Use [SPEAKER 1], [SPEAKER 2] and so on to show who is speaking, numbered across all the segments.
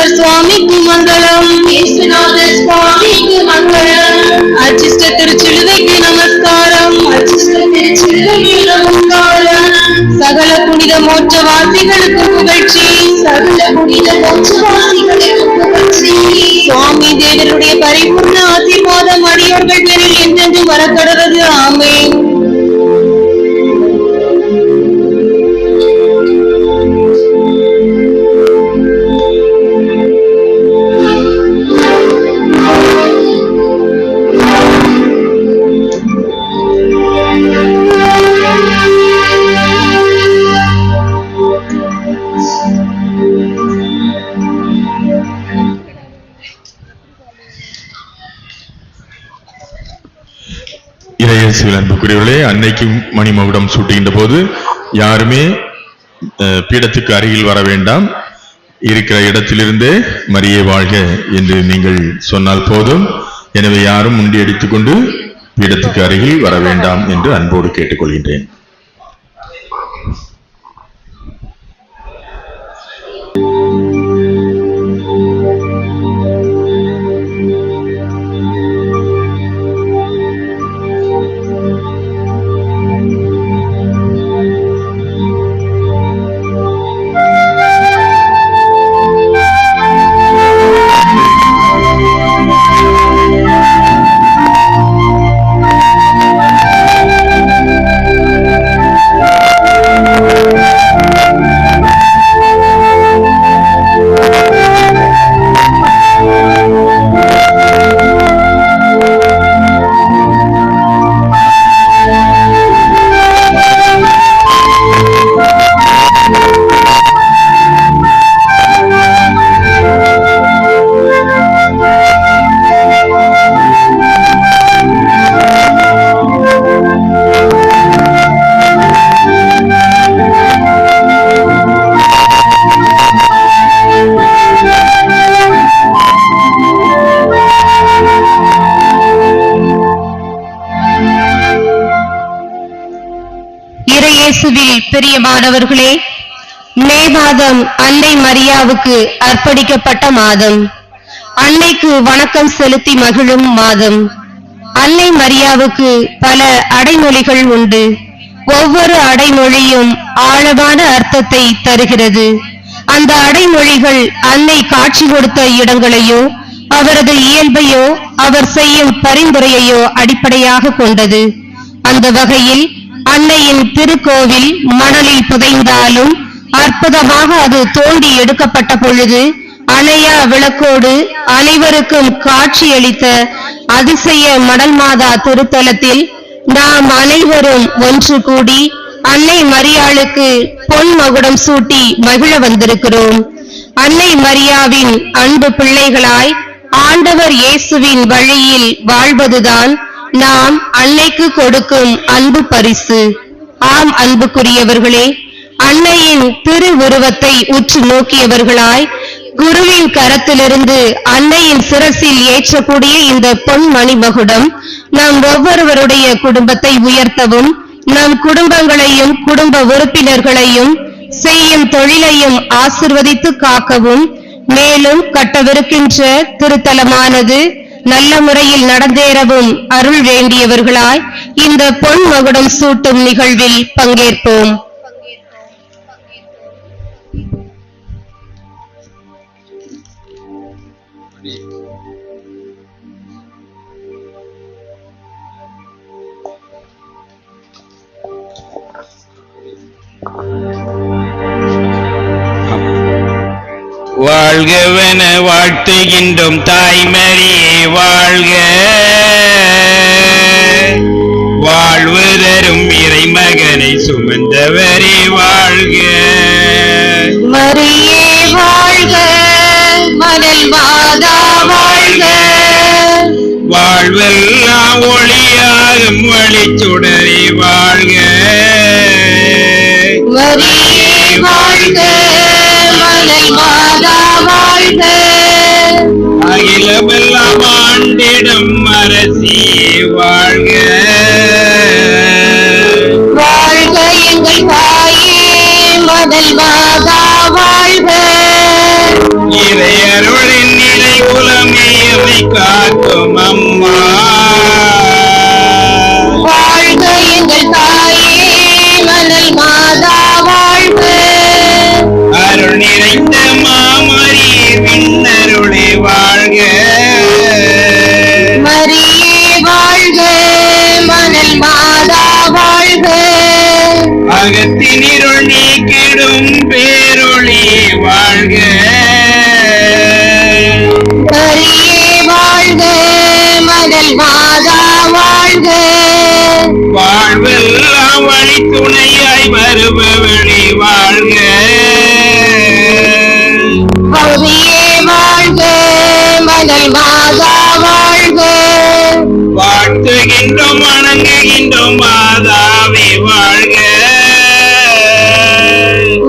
[SPEAKER 1] இயேசுநாதர் சுவாமிக்கு மங்களம். இயேசுநாதர் சுவாமிக்கு மங்களம். அர்ச்சிஷ்ட திருச்சிலுவைக்கு நமஸ்காரம். அர்ச்சிஷ்ட திருச்சிலுவைக்கு நமஸ்காரம். சகல புனித மோட்சவாசிகளுக்கு புகழ்ச்சி. சகல புனித மோட்சவாசிகளுக்கு புகழ்ச்சி. சுவாமி தேவருடைய பரிபூர்ண ஆசீர்வாதம் அடியோர்கள் பேரில் என்றென்றும் வரக்கடவது. ஆமென்.
[SPEAKER 2] அன்புக்குரியவர்களே, அன்னைக்கு மணிமகுடம் சூட்டுகின்ற போது யாருமே பீடத்துக்கு அருகில் வர வேண்டாம். இருக்கிற இடத்திலிருந்தே மரியே வாழ்க என்று நீங்கள் சொன்னால் போதும். எனவே யாரும் முண்டி அடித்துக் கொண்டு பீடத்துக்கு அருகில் வர வேண்டாம் என்று அன்போடு கேட்டுக்கொள்கின்றேன்.
[SPEAKER 1] பிரியமானவர்களே, மே மாதம் அன்னை மரியாவுக்கு அர்ப்பணிக்கப்பட்ட மாதம். அன்னைக்கு வணக்கம் செலுத்தி மகிழும் மாதம். அன்னை மரியாவுக்கு பல அடைமொழிகள் உண்டு. ஒவ்வொரு அடைமொழியும் ஆழமான அர்த்தத்தை தருகிறது. அந்த அடைமொழிகள் அன்னை காட்சி கொடுத்த இடங்களையோ அவரது இயல்பையோ அவர் செய்யும் பரிந்துரையையோ அடிப்படையாக கொண்டது. அந்த வகையில் அன்னையின் திருக்கோவில் மணலில் புதைந்தாலும் அற்புதமாக அது தோண்டி எடுக்கப்பட்ட பொழுது அணையா விளக்கோடு அனைவருக்கும் காட்சியளித்த அதிசய மணல் மாதா திருத்தலத்தில் நாம் அனைவரும் ஒன்று கூடி அன்னை மரியாளுக்கு பொன் மகுடம் சூட்டி மகிழ வந்திருக்கிறோம். அன்னை மரியாவின் அன்பு பிள்ளைகளாய் ஆண்டவர் இயேசுவின் வழியில் வாழ்வதுதான் நாம் அன்னைக்கு கொடுக்கும் அன்பு பரிசு. ஆம் அன்புக்குரியவர்களே, அன்னையின் திருவுருவத்தை உற்று நோக்கியவர்களாய் குருவின் கரத்திலிருந்து அன்னையின் சிரசில் ஏற்றக்கூடிய இந்த பொன் மணிமகுடம் நம் ஒவ்வொருவருடைய குடும்பத்தை உயர்த்தவும், நம் குடும்பங்களையும் குடும்ப உறுப்பினர்களையும் செய்யும் தொழிலையும் ஆசிர்வதித்து காக்கவும், மேலும் கட்டவிருக்கின்ற திருத்தலமானது நல்ல முறையில் நடந்தேறவும் அருள் வேண்டியவர்களாய் இந்த பொன் மகுடம் சூட்டும் நிகழ்வில் பங்கேற்போம்.
[SPEAKER 3] வாழ்கவன வாழ்த்துகின்றோம் தாய்மரியே வாழ்க. வாழ்வு தரும் இறைமகனை சுமந்தவரே வாழ்க.
[SPEAKER 1] மரியே வாழ்க, மணல் மாதா வாழ்க.
[SPEAKER 3] வாழ்வெல்லாம் ஒளியாகும் வழிச்சுடரே வாழ்க.
[SPEAKER 1] மரியே வாழ்க, மணல் மாதா வாழ்க.
[SPEAKER 3] அகிலமெல்லாம் ஆண்டிடம் அரசியே வாழ்க.
[SPEAKER 1] வாழ்க எங்கள் தாயே மணல் மாதா வாழ்க.
[SPEAKER 3] இறையருளின் நிலை உலமே எமை காக்கும் அம்மா.
[SPEAKER 1] வாழ்க எங்கள் தாயே மணல் மாதா வாழ்க.
[SPEAKER 3] அருள் நிறைந்த மாமரி விண்ணருளே வாழ்க.
[SPEAKER 1] மரியே வாழ்க மணல் மாதா வாழ்க.
[SPEAKER 3] அகத்தினிருள் நீக்கிடும் பேரொளி வாழ்க.
[SPEAKER 1] மரியே வாழ்க மணல் மாதா வாழ்க.
[SPEAKER 3] வாழ்வெல்லாம் வழி துணையாய் வருபவழி வாழ்க.
[SPEAKER 1] மரியே வாழ்க மணல் மாதா வாழ்க.
[SPEAKER 3] வாழ்த்துகின்றோம் வணங்குகின்றோம் மாதாவே வாழ்க.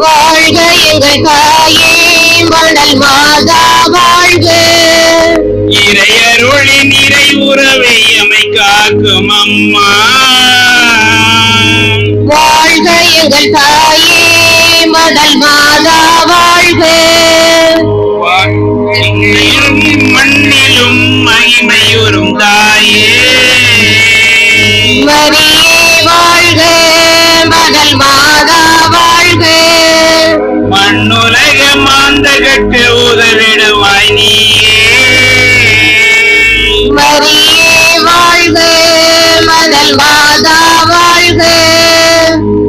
[SPEAKER 1] வாழ்க எங்கள் தாயே மணல் மாதா வாழ்க.
[SPEAKER 3] இறையருளின் நிறை உறவை எமை காக்கும் அம்மா.
[SPEAKER 1] வாழ்க எங்கள் தாயே மணல் மாதா வாழ்க.
[SPEAKER 3] வானிலும் மண்ணிலும் மகிமையுறும் தாயே.
[SPEAKER 1] மரியே வாழ்க மணல் மாதா வாழ்க.
[SPEAKER 3] மண்ணுலக மாந்தகட்டு உதவிடுவாய் நீயே.
[SPEAKER 1] மரியே வாழ்க மணல் மாதா வாழ்க.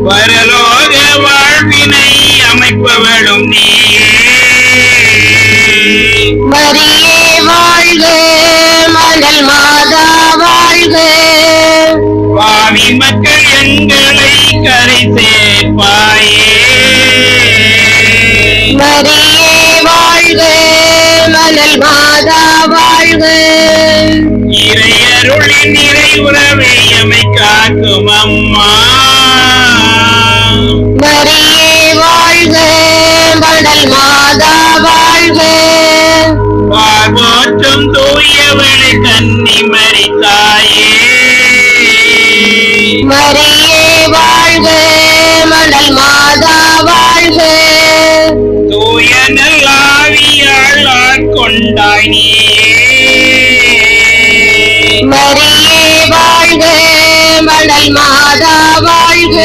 [SPEAKER 3] பரலோக வாழ்வினை அமைப்பவளும் நீயே.
[SPEAKER 1] மரியே வாழ்க மணல் மாதா வாழ்க.
[SPEAKER 3] பாவி மக்கள் எங்களை கரை சேர்ப்பாயே.
[SPEAKER 1] மரியே வாழ்க மணல் மாதா வாழ்க.
[SPEAKER 3] இறையருளின் நிறை உறவை எமை காக்கும் அம்மா.
[SPEAKER 1] மரியே வாழ்க மணல் மாதா வாழ்க.
[SPEAKER 3] பார்வோற்றும் தூயவளை கன்னி மரித்தாயே.
[SPEAKER 1] மரியே வாழ்க மணல் மாதா வாழ்க.
[SPEAKER 3] தூய நல்லாவியாள் ஆட்கொண்டாய் நீயே.
[SPEAKER 1] மரியே வாழ்க மணல் மாதா வாழ்க.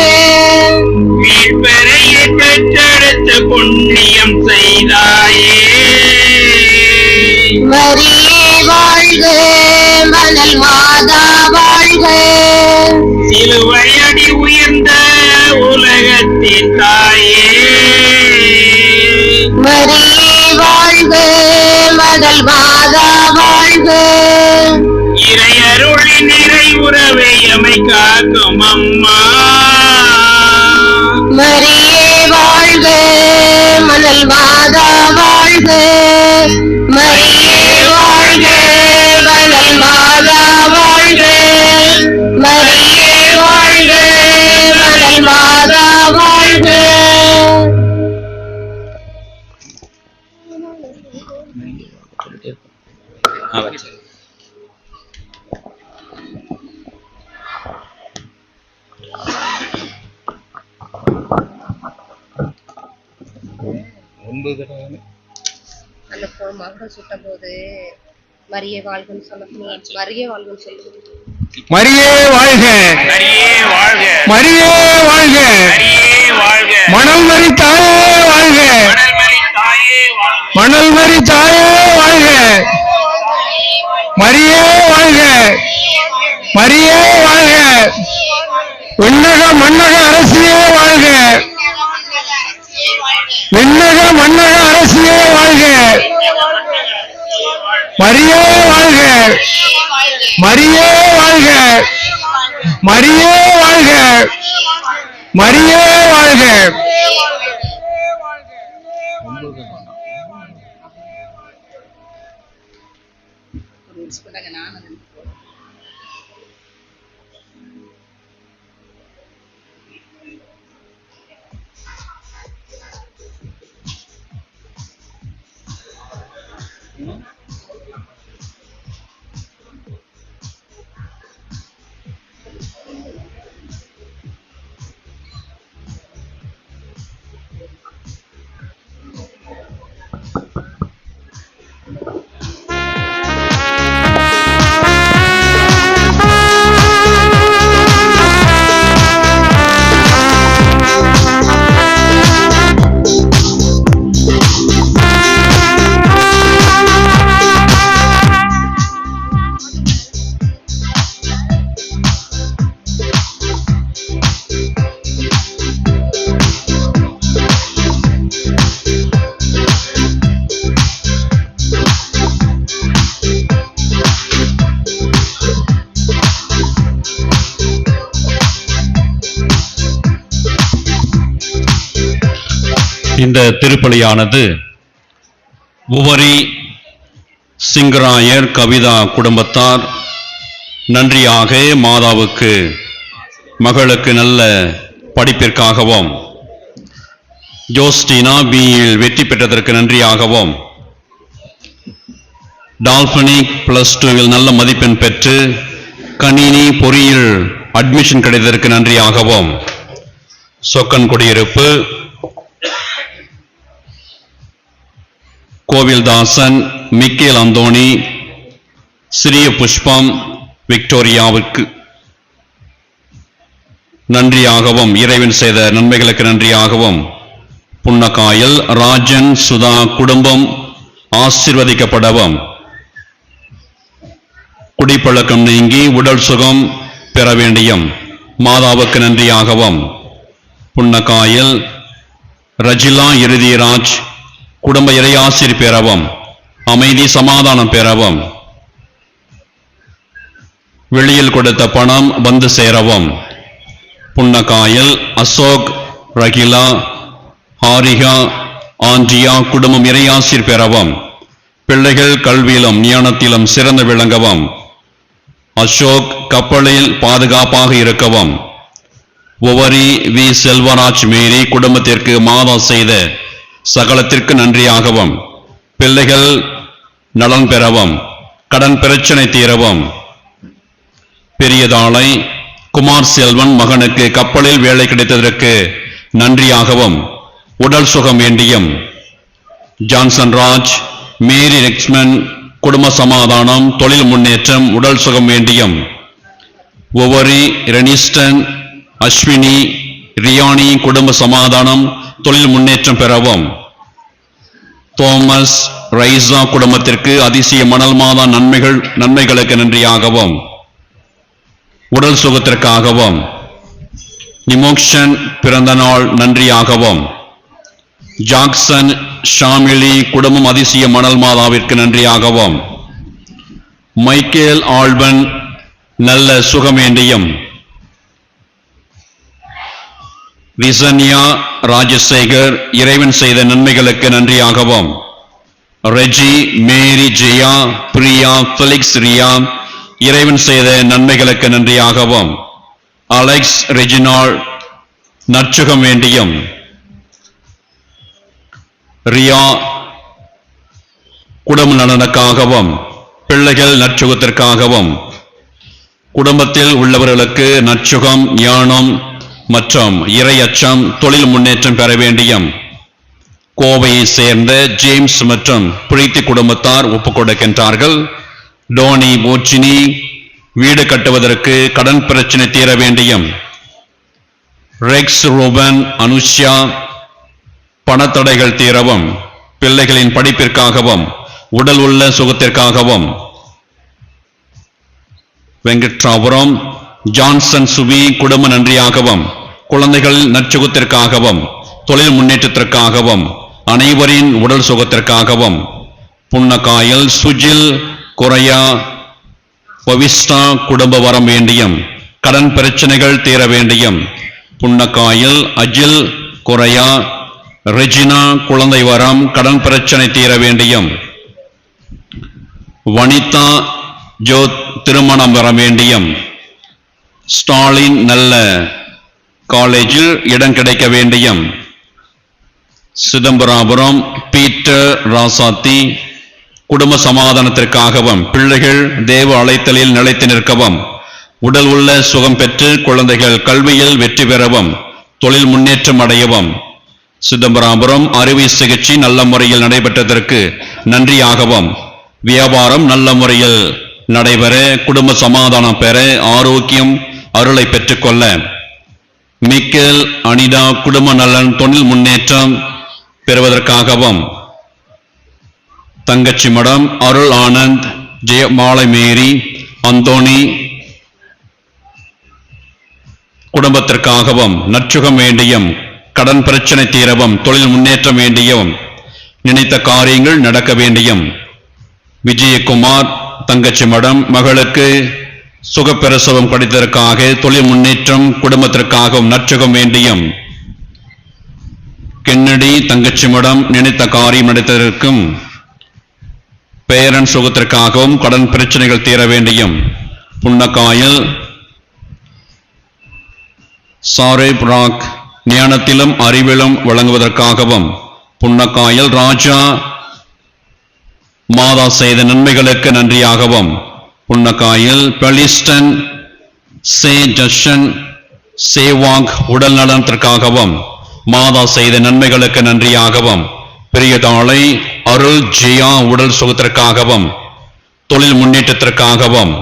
[SPEAKER 3] மீட்பரையை பெற்றெடுத்து புண்ணியம் செய்தாயே.
[SPEAKER 1] மரியே வாழ்க மணல் மாதா வாழ்க.
[SPEAKER 3] சிலுவையடி உயர்ந்த உலகத்தின் தாயே.
[SPEAKER 1] மரியே வாழ்க மணல் மாதா வாழ்க.
[SPEAKER 3] இறையருளின் நிறை உறவை எமை காக்கும் அம்மா.
[SPEAKER 1] மரியே வாழ்க மணல் மாதா வாழ்க. மரியே வாழ்க மணல் மாதா வாழ்க. மரியே வாழ்க மணல் மாதா வாழ்க.
[SPEAKER 4] அந்த மகன் சுட்ட போது மரியே வாழ்கன்னு சொல்ல மரியே வாழ்கன்னு சொல்லுது.
[SPEAKER 5] மரியே வாழ்க,
[SPEAKER 3] மரியே வாழ்க,
[SPEAKER 5] மரியே வாழ்க,
[SPEAKER 3] மரியே வாழ்க,
[SPEAKER 5] மணல்மரி தாயே வாழ்க,
[SPEAKER 3] மணல்மணி தாயே வாழ்க,
[SPEAKER 5] மணல்மரி தாயே வாழ்க, மரியே வாழ்க, மரியே வாழ்க, விண்ணக மன்னக அரசியே வாழ்க, விண்ணக மன்னக அரசியே வாழ்க, மரியே வாழ்க, மரியே வாழ்க, மரியே வாழ்க, மரியே வாழ்க.
[SPEAKER 6] இந்த திருப்பலியானது உவரி சிங்கராயர் கவிதா குடும்பத்தார் நன்றியாக மாதாவுக்கு மகளுக்கு நல்ல படிப்பிற்காகவும் ஜோஸ்டினா பியில் வெற்றி பெற்றதற்கு நன்றியாகவும் டால்பனிக் +2 நல்ல மதிப்பெண் பெற்று கணினி பொறியியல் அட்மிஷன் கிடைத்ததற்கு நன்றியாகவும் சொக்கன் குடியிருப்பு கோவில்தாசன் மிக்கேல் அந்தோணி சிறிய புஷ்பம் விக்டோரியாவுக்கு நன்றியாகவும் இறைவன் செய்த நன்மைகளுக்கு நன்றியாகவும் புன்னக்காயல் ராஜன் சுதா குடும்பம் ஆசீர்வதிக்கப்படவும் குடிப்பழக்கம் நீங்கி உடல் சுகம் பெற வேண்டியும் மாதாவுக்கு நன்றியாகவும் புன்னக்காயல் ரஜிலா இறுதிராஜ் குடும்ப இறையாசிர் பெறவும் அமைதி சமாதானம் பெறவும் வெளியில் கொடுத்த பணம் வந்து சேரவும் புன்னக்காயல் அசோக் ரகிலா ஹாரிகா ஆண்டியா குடும்பம் இறையாசிர் பெறவும் பிள்ளைகள் கல்வியிலும் ஞானத்திலும் சிறந்து விளங்கவும் அசோக் கப்பலில் பாதுகாப்பாக இருக்கவும் உவரி வி செல்வராஜ் மேரி குடும்பத்திற்கு மாதா செய்த சகலத்திற்கு நன்றியாகவும் பிள்ளைகள் நலன் பெறவும் கடன் பிரச்சனை தீரவும் பெரியதாளை குமார் செல்வன் மகனுக்கு கப்பலில் வேலை கிடைத்ததற்கு நன்றியாகவும் உடல் சுகம் வேண்டியும் ஜான்சன் ராஜ் மேரி ரெக்ஸ்மன் குடும்ப சமாதானம் தொழில் முன்னேற்றம் உடல் சுகம் வேண்டியும் ஒவ்வொரு ரெனிஸ்டன் அஸ்வினி ரியானி குடும்ப சமாதானம் தொழில் முன்னேற்றம் பெறவும் தோமஸ் ரைசா குடும்பத்திற்கு அதிசய மணல் மாதா நன்மைகளுக்கு நன்றியாகவும் உடல் சுகத்திற்காகவும் நிமோக்ஷன் பிறந்த நாள் நன்றியாகவும் ஜாக்சன் ஷாமிலி குடும்பம் அதிசய மணல் மாதாவிற்கு நன்றியாகவும் மைக்கேல் ஆல்பன் நல்ல சுகமேண்டியும் விசன்யா ராஜசேகர் இறைவன் செய்த நன்மைகளுக்கு நன்றியாகவும் ரெஜி மேரி ஜெயா பிரியா ஃபெலிக்ஸ் ரியா இறைவன் செய்த நன்மைகளுக்கு நன்றியாகவும் அலெக்ஸ் ரெஜினால் நற்சுகம் வேண்டியும் ரியா குடும்ப நலனுக்காகவும் பிள்ளைகள் நற்சுகத்திற்காகவும் குடும்பத்தில் உள்ளவர்களுக்கு நற்சுகம் ஞானம் மற்றும் இறை அச்சம் தொழில் முன்னேற்றம் பெற வேண்டியும் கோவையை சேர்ந்த ஜேம்ஸ் மற்றும் பிரீத்தி குடும்பத்தார் ஒப்புக் கொடுக்கின்றார்கள். டோனி போச்சினி வீடு கட்டுவதற்கு கடன் பிரச்சனை தீர வேண்டியும் ரெக்ஸ் ரூபன் அனுஷ்யா பணத்தடைகள் தீரவும் பிள்ளைகளின் படிப்பிற்காகவும் உடல் உள்ள சுகத்திற்காகவும் வெங்கட்ராபுரம் ஜான்சன் சுபி குடும்ப நன்றியாகவும் குழந்தைகள் நற்சுகத்திற்காகவும் தொழில் முன்னேற்றத்திற்காகவும் அனைவரின் உடல் சுகத்திற்காகவும் புன்னக்காயல் சுஜில் குறையா பவிஸ்டா குடும்ப வரம் வேண்டியும் கடன் பிரச்சனைகள் தீர வேண்டியும் புன்னக்காயல் அஜில் குறையா ரெஜினா குழந்தை வரம் கடன் பிரச்சனை தீர வேண்டியும் வனிதா ஜோத் திருமணம் வர வேண்டியும் ஸ்டாலின் நல்ல காலேஜில் இடம் கிடைக்க வேண்டியும் சிதம்பராபுரம் பீட்டர் ராசாத்தி குடும்ப சமாதானத்திற்காகவும் பிள்ளைகள் தேவ அழைத்தலில் நிலைத்து நிற்கவும் உடல் உள்ள சுகம் பெற்று குழந்தைகள் கல்வியில் வெற்றி பெறவும் தொழில் முன்னேற்றம் அடையவும் சிதம்பராபுரம் அறுவை சிகிச்சை நல்ல முறையில் நடைபெற்றதற்கு நன்றியாகவும் வியாபாரம் நல்ல முறையில் நடைபெற குடும்ப சமாதானம் பெற ஆரோக்கியம் அருளை பெற்றுக்கொள்ள மிக்கேல் அனிதா குடும்ப நலன் தொழில் முன்னேற்றம் பெறுவதற்காகவும் தங்கச்சி மடம் அருள் ஆனந்த் ஜெயமாலை மேரி அந்தோணி குடும்பத்திற்காகவும் நற்சுகம் வேண்டியும் கடன் பிரச்சனை தீரவும் தொழில் முன்னேற்றம் வேண்டியும் நினைத்த காரியங்கள் நடக்க வேண்டியும் விஜயகுமார் தங்கச்சி மடம் மகளுக்கு சுகப்பிரசவம் கிடைத்ததற்காக தொழில் முன்னேற்றம் குடும்பத்திற்காகவும் நற்சுகம் வேண்டியும் கென்னடி தங்கச்சிமடம் நினைத்த காரியம் நடத்ததற்கும் பேரன் சுகத்திற்காகவும் கடன் பிரச்சனைகள் தீர வேண்டியும் புன்னக்காயில் சாரேப் ராக் ஞானத்திலும் அறிவிலும் வழங்குவதற்காகவும் புன்னக்காயில் ராஜா மாதா செய்த நன்மைகளுக்கு நன்றியாகவும் புன்னக்காயில் பெலிஸ்டன் சே ஜஷன் சேவாங் உடல் நலத்திற்காகவும் மாதா செய்த நன்மைகளுக்கு நன்றியாகவும் பெரியதாளை அருள் ஜியா உடல் சுகத்திற்காகவும் தொழில் முன்னேற்றத்திற்காகவும்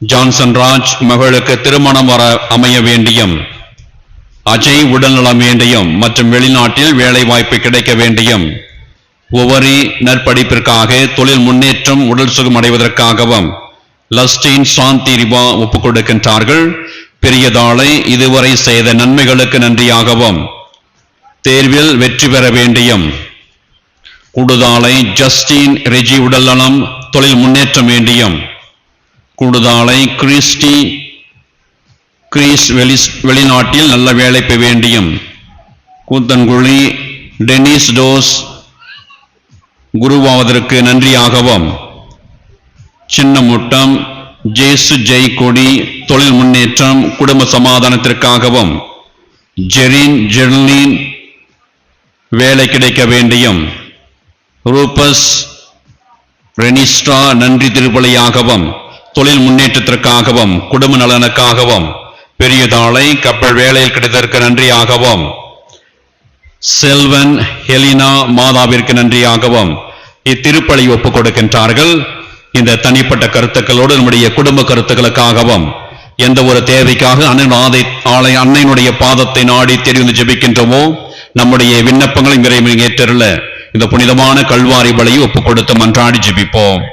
[SPEAKER 6] ஜான்சன் ராஜ் மகளுக்கு திருமணம் வர அமைய வேண்டியும் அஜய் உடல்நலம் வேண்டியும் மற்றும் வெளிநாட்டில் வேலை வாய்ப்பு கிடைக்க வேண்டியும் ஒவ்வொரு நற்படிப்பிற்காக தொழில் முன்னேற்றம் உடல் சுகம் அடைவதற்காகவும் லஸ்டீன் சாந்தி ரிவா ஒப்புக் கொடுக்கின்றார்கள். பெரியதாளை இதுவரை செய்த நன்மைகளுக்கு நன்றியாகவும் தேர்வில் வெற்றி பெற வேண்டியும் கூடுதாளை ஜஸ்டின் ரெஜி உடல்நலம் தொழில் முன்னேற்றம் வேண்டியும் கூடுதாளை கிறிஸ் வெளிநாட்டில் நல்ல வேலைப்பு வேண்டியும் கூத்தன்குழி டெனிஸ் டோஸ் குருவாவதற்கு நன்றியாகவும் சின்னமுட்டம் ஜேசு ஜெய் கொடி தொழில் முன்னேற்றம் குடும்ப சமாதானத்திற்காகவும் ஜெர்லின் வேலை கிடைக்க வேண்டியும் ரூபஸ் ரெனிஸ்டா நன்றி திருப்பலியாகவும் தொழில் முன்னேற்றத்திற்காகவும் குடும்ப நலனுக்காகவும் பெரியதாளை கப்பல் வேலையில் கிடைத்ததற்கு நன்றியாகவும் செல்வன் ஹெலினா மாதாவிற்கு நன்றியாகவும் இத்திருப்பலி ஒப்புக் கொடுக்கின்றார்கள். இந்த தனிப்பட்ட கருத்துக்களோடு நம்முடைய குடும்ப கருத்துக்களுக்காகவும் எந்த ஒரு தேவைக்காக அன்னையினுடைய பாதத்தை நாடி தெரிந்து ஜெபிக்கின்றோமோ நம்முடைய விண்ணப்பங்களை விரைவில் ஏற்றருள இந்த புனிதமான கல்வாரி பலியை ஒப்புக் கொடுத்து மன்றாடி ஜெபிப்போம்.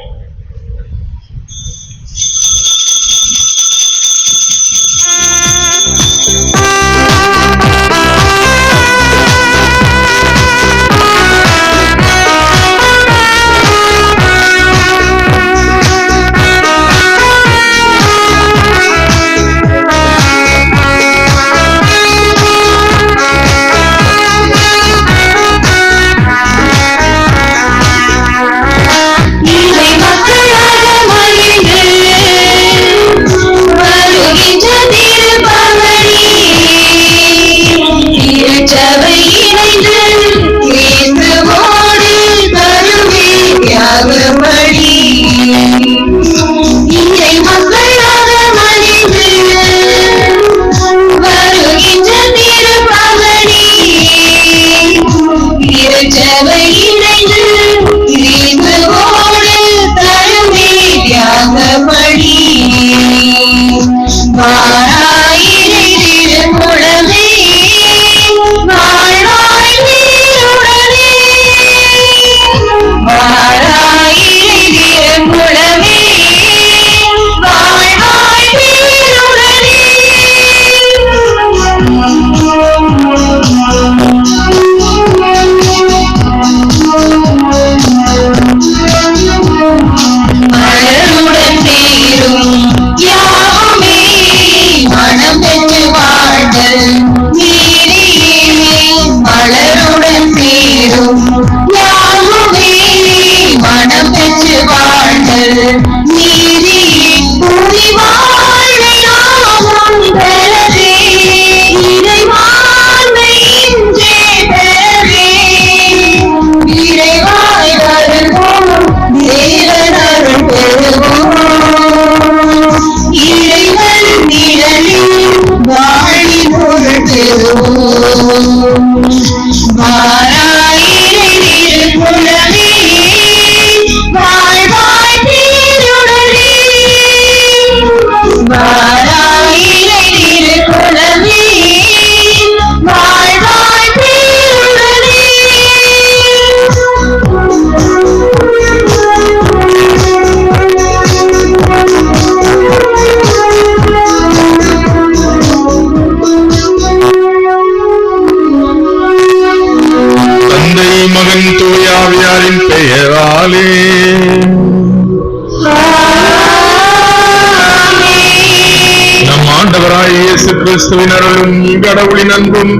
[SPEAKER 2] கிறிஸ்துவின் அருளும் கடவுளின் அன்பும்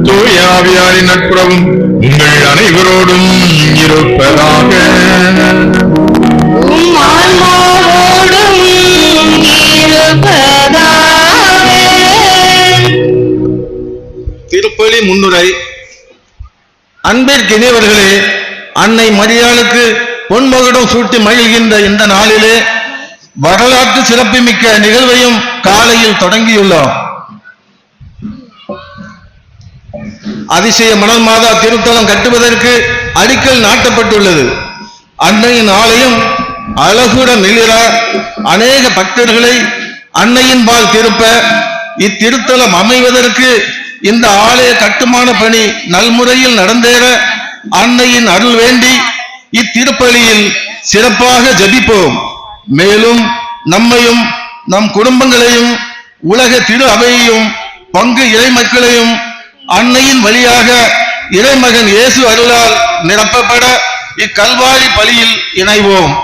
[SPEAKER 2] தூய ஆவியாரின் நட்புறவும் உங்கள் அனைவரோடும் இருப்பதாக.
[SPEAKER 7] திருப்பலி முன்னுரை. அன்பிற்கினியவர்களே, அன்னை மரியாளுக்கு பொன்மகுடம் சூட்டி மகிழ்கின்ற இந்த நாளிலே வரலாற்று சிறப்புமிக்க நிகழ்வையும் காலையில் தொடங்கியுள்ளோம். அதிசய மணல் மாதா திருத்தலம் கட்டுவதற்கு அடிக்கல் நாட்டப்பட்டுள்ளது. அன்னையின் ஆலயம் அழகுட மிளிர அநேக பக்தர்களை அன்னையின் பால் திருப்ப இத்திருத்தலம் அமைவதற்கு இந்த ஆலய கட்டுமான பணி நல்முறையில் நடந்தேற அன்னையின் அருள் வேண்டி இத்திருப்பலியில் சிறப்பாக ஜபிப்போம். மேலும் நம்மையும் நம் குடும்பங்களையும் உலக திரு அவையையும் பங்கு இறை மக்களையும் அன்னையின் வழியாக இறைமகன் இயேசு அருளால் நிரப்பப்பட இக்கல்வாரி பலியில் இணைவோம்.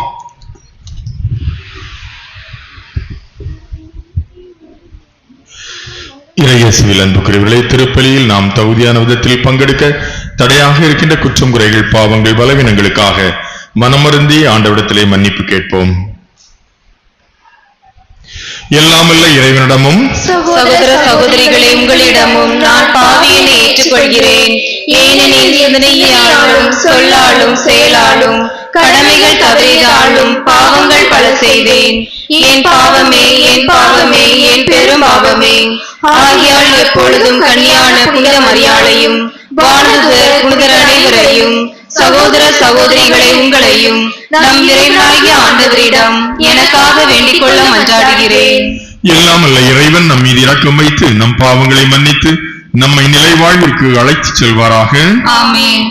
[SPEAKER 2] இறையேசுவில் அன்புக்குரியவர்களே, திருப்பலியில் நாம் தகுதியான விதத்தில் பங்கெடுக்க தடையாக இருக்கின்ற குற்றம் குறைகள் பாவங்கள் பலவீனங்களுக்காக மனமருந்தி ஆண்டவிடத்திலே மன்னிப்பு கேட்போம். எல்லாமல்ல இறைவனிடமும்
[SPEAKER 1] சகோதர சகோதரிகளே, உங்களிடமும் நான் பாவியனை ஏற்றுக்கொள்கிறேன். ஏனெனில் சிந்தனையாலும் சொல்லாலும் செயலாலும் கடமைகள் தவறினாலும் பாவங்கள் பல செய்தேன். என் பாவமே, என் பாவமே, என் பெரும் பாவமே. ஆகியால் எப்பொழுதும் கன்னியான புனித மரியாளையும் வானதூதர் புனிதர் அனைவரையும் சகோதர சகோதரிகளை உங்களையும் நம் இறைவனாகிய ஆண்டவரிடம் எனக்காக வேண்டிக் கொள்ள மன்றாடுகிறேன்.
[SPEAKER 2] எல்லாமல்ல இறைவன் நம் மீது இரக்கம் வைத்து நம் பாவங்களை மன்னித்து நம்மை நிலை வாழ்விற்கு அழைத்துச் செல்வாராக.
[SPEAKER 1] ஆமென்.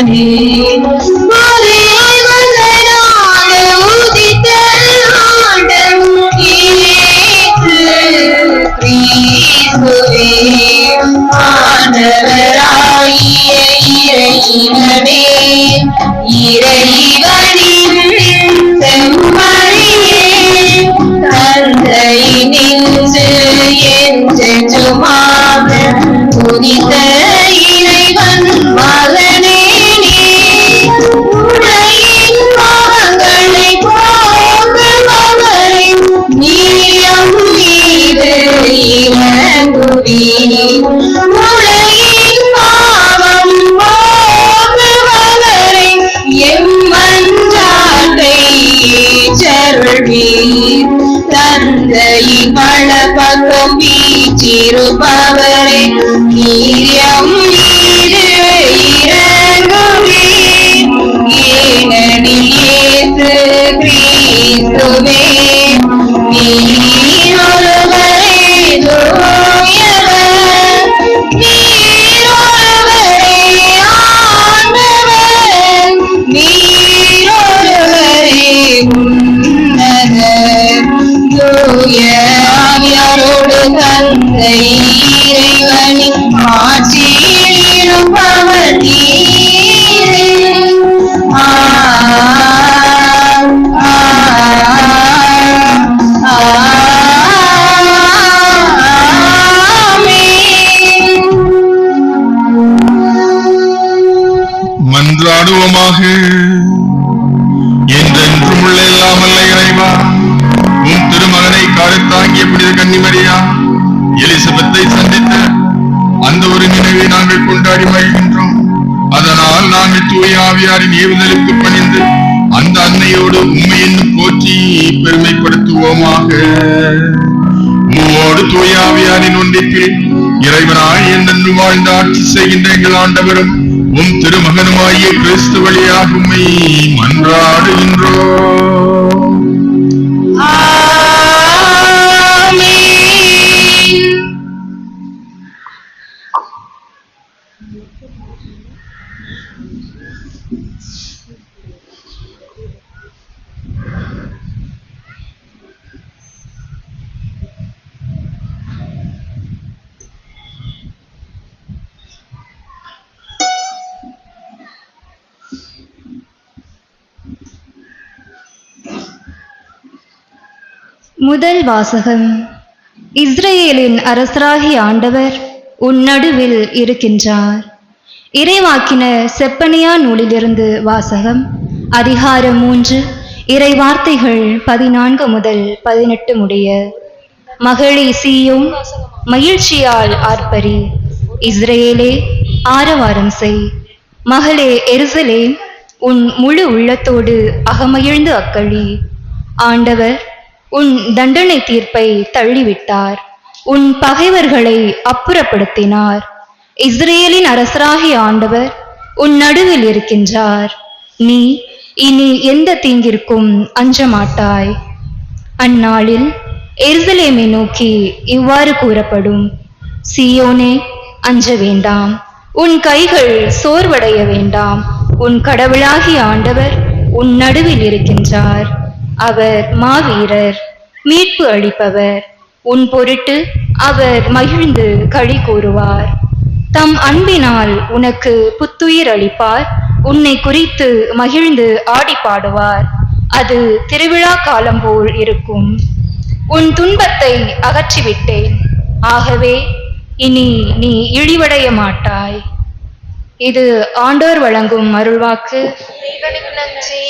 [SPEAKER 1] நீ பக்கம் வீச்சிருப்பவரே நீரியம் மீது இறங்குவே ஏனெனில் இயேசு கிறிஸ்துவே நீர் ஒருவரே தூயவர் நீர் ஒருவரே ஆண்டவர் நீர் ஒருவரே உன்னதர் தூய ஆவியாரோடு தந்தை இறைவனின் ஆட்சியில் இருப்பவர் நீரே.
[SPEAKER 2] மன்றாடுவோமாக. என்றென்றும் உள்ள எல்லாம் அல்ல இறைவா, உன் திருமகனை கருத்தாங்கிய புனித கன்னிமரியா எலிசபெத்தை சந்தித்த அந்த ஒரு நினைவை நாங்கள் கொண்டாடி மகிழ்கின்றோம். அதனால் நாங்கள் தூய ஆவியாரின் ஏவுதலுக்கு பணிந்து அந்த அன்னையோடு உண்மை என்னும் போற்றி பெருமைப்படுத்துவோமாக. உம்மோடு தூய ஆவியாரின் ஒன்றிப்பில் இறைவனாய் என்று வாழ்ந்து ஆட்சி செய்கின்ற எங்கள் ஆண்டவரும் உம் திருமகனுமாகிய கிறிஸ்து வழியாக உம்மை மன்றாடுகின்றோம்.
[SPEAKER 8] முதல் வாசகம். இஸ்ரேலின் அரசராகிய ஆண்டவர் உன் நடுவில் இருக்கின்றார். இறைவாக்கினர் செப்பனியா நூலிலிருந்து வாசகம். அதிகாரம் 3, இறை வார்த்தைகள் 14 முதல் 18 முடிய. மகளே சீயோன், மகிழ்ச்சியால் ஆர்ப்பரி. இஸ்ரேலே, ஆரவாரம் செய். மகளே எருசலேம், உன் முழு உள்ளத்தோடு அகமகிழ்ந்து அக்களி. ஆண்டவர் உன் தண்டனை தீர்ப்பை தள்ளிவிட்டார். உன் பகைவர்களை அப்புறப்படுத்தினார். இஸ்ரேலின் அரசராகிய ஆண்டவர் உன் நடுவில் இருக்கின்றார். நீ இனி எந்த தீங்கிற்கும் அஞ்ச மாட்டாய். அந்நாளில் எருசலேமை நோக்கி இவ்வாறு கூறப்படும்: சீயோனே, அஞ்ச வேண்டாம், உன் கைகள் சோர்வடைய வேண்டாம். உன் கடவுளாகிய ஆண்டவர் உன் நடுவில் இருக்கின்றார். அவர் மாவீரர், மீட்பு அளிப்பவர். உன் பொருட்டு அவர் மகிழ்ந்து களி கூறுவார். தம் அன்பினால் உனக்கு புத்துயிர் அளிப்பார். உன்னை குறித்து மகிழ்ந்து ஆடி பாடுவார். அது திருவிழா காலம் போல் இருக்கும். உன் துன்பத்தை அகற்றிவிட்டேன், ஆகவே இனி நீ இழிவடைய மாட்டாய். இது ஆண்டோர் வழங்கும் அருள்வாக்கு.
[SPEAKER 4] நன்றி.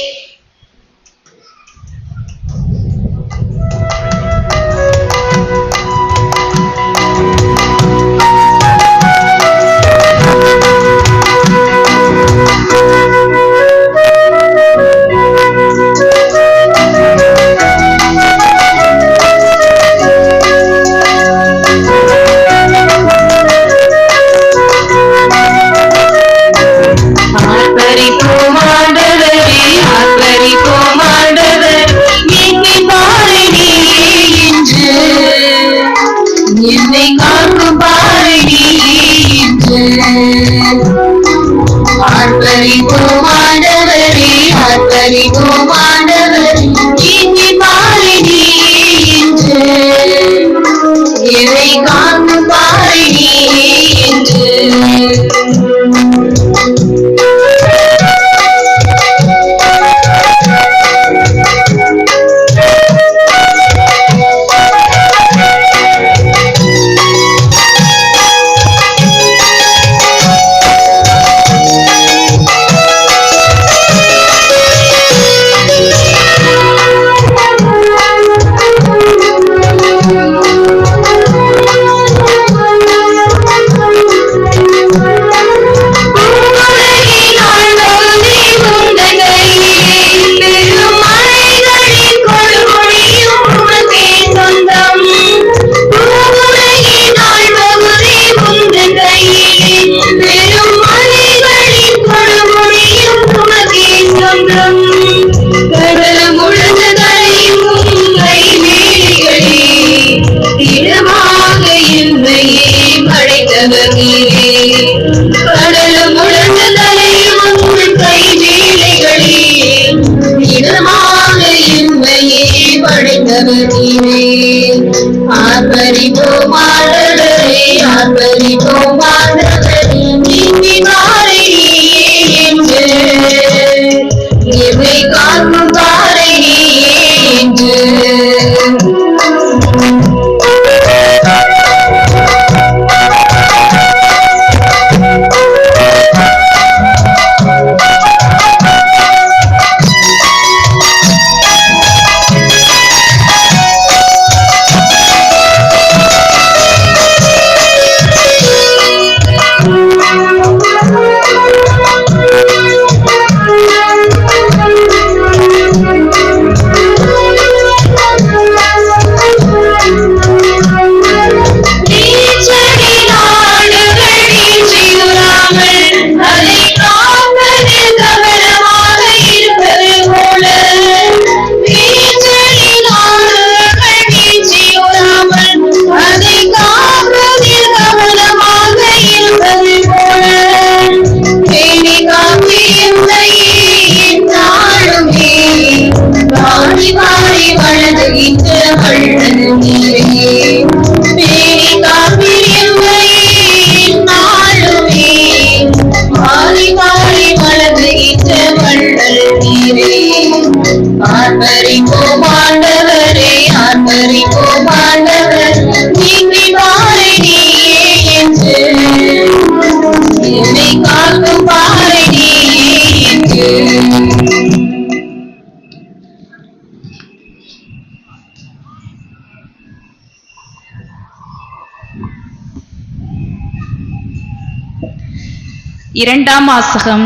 [SPEAKER 9] இரண்டாம் வாசகம்.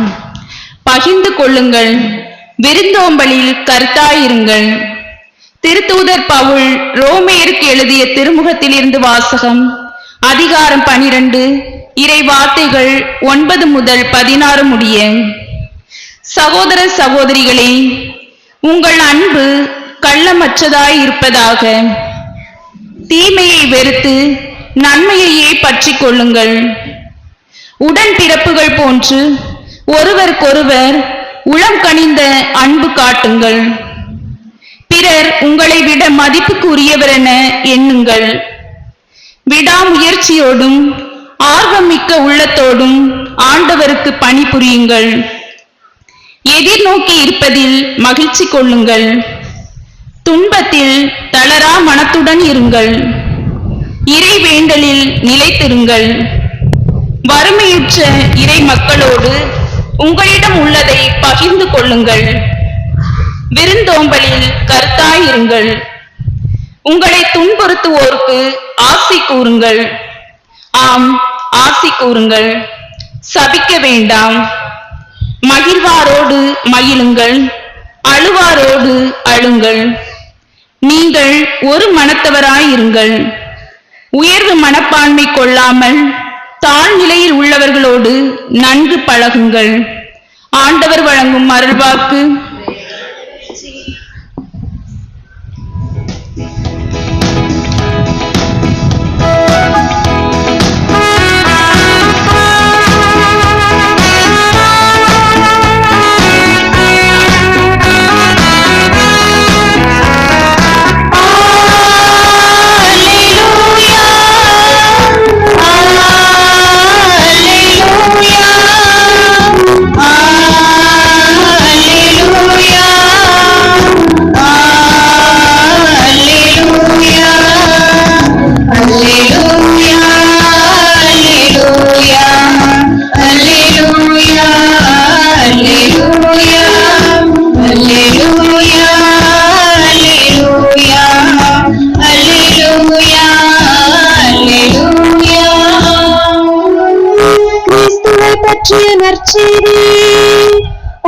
[SPEAKER 9] பகிர்ந்து கொள்ளுங்கள், விருந்தோம்பலில் கருத்தாயிருங்கள். திருத்தூதர் பவுல் ரோமேயருக்கு எழுதிய திருமுகத்திலிருந்து வாசகம். அதிகாரம் 12, இறை வார்த்தைகள் 9 முதல் 16 முடிய. சகோதர சகோதரிகளே, உங்கள் அன்பு கள்ளமற்றதாய் இருப்பதாக. தீமையை வெறுத்து நன்மையையே பற்றி கொள்ளுங்கள். உடன்பிறப்புகள் போன்று ஒருவருக்கொருவர் உளம் கனிந்த அன்பு காட்டுங்கள். பிறர் உங்களை விட மதிப்புக்குரியவர் என எண்ணுங்கள். விடாமுயற்சியோடும் ஆர்வமிக்க உள்ளத்தோடும் ஆண்டவருக்கு பணிபுரியுங்கள். எதிர்நோக்கி இருப்பதில் மகிழ்ச்சி கொள்ளுங்கள். துன்பத்தில் தளரா மனத்துடன் இருங்கள். இறை வேண்டலில் நிலைத்திருங்கள். வறுமையுற்ற இறை மக்களோடு உங்களிடம் உள்ளதை பகிர்ந்து கொள்ளுங்கள். விருந்தோம்பலில் கருத்தாயிருங்கள். உங்களை துன்புறுத்துவோருக்கு ஆசி கூறுங்கள். ஆம், ஆசி கூறுங்கள். சபிக்க வேண்டாம். மகிழ்வாரோடு மகிழுங்கள், அழுவாரோடு அழுங்கள். நீங்கள் ஒரு மனத்தவராயிருங்கள். உயர்வு மனப்பான்மை கொள்ளாமல் தாழ்நிலையில் உள்ளவர்களோடு நன்கு பழகுங்கள். ஆண்டவர் வழங்கும் அருள்வாக்கு.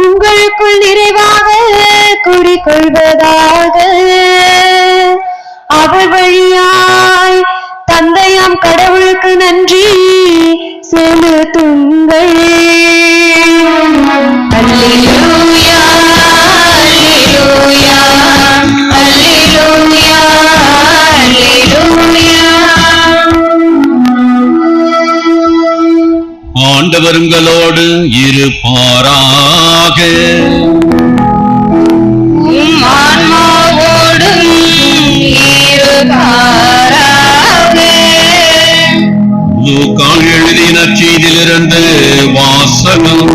[SPEAKER 1] உங்களுக்குள் நிறைவாக குடிகொள்வதாக. அவர் வழியாய் தந்தையாம் கடவுளுக்கு நன்றி செலுத்துங்கள். அல்லேலூயா, அல்லேலூயா, அல்லேலூயா, அல்லேலூயா.
[SPEAKER 6] ஆண்டவருங்களோடு இருப்பாராக.
[SPEAKER 1] ஆன்மாவோடும் இருப்பாராக.
[SPEAKER 6] லூக்கா எழுதிய நற்செய்தியிலிருந்து வாசகம்.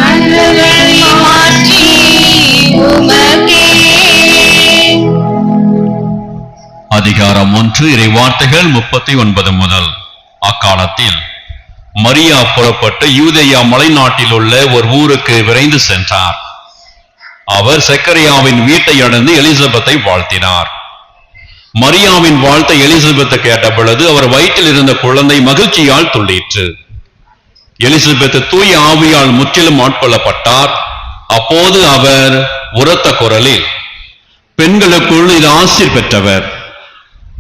[SPEAKER 1] ஆண்டவரை மாற்றி உமக்கே.
[SPEAKER 6] அதிகாரம் 1, இறை வார்த்தைகள் 39 முதல். அக்காலத்தில் மரியா புறப்பட்டு யூதேயா மலைநாட்டில் உள்ள ஒரு ஊருக்கு விரைந்து சென்றார். அவர் செக்கரியாவின் வீட்டை அடைந்து எலிசபெத்தை வாழ்த்தினார். மரியாவின் வாழ்த்தை எலிசபெத்து கேட்ட பொழுது அவர் வயிற்றில் இருந்த குழந்தை மகிழ்ச்சியால் துள்ளிற்று. எலிசபெத்து தூய ஆவியால் முற்றிலும் ஆட்கொள்ளப்பட்டார். அப்போது அவர் உரத்த குரலில், பெண்களுக்குள் இது ஆசீர் பெற்றவர்,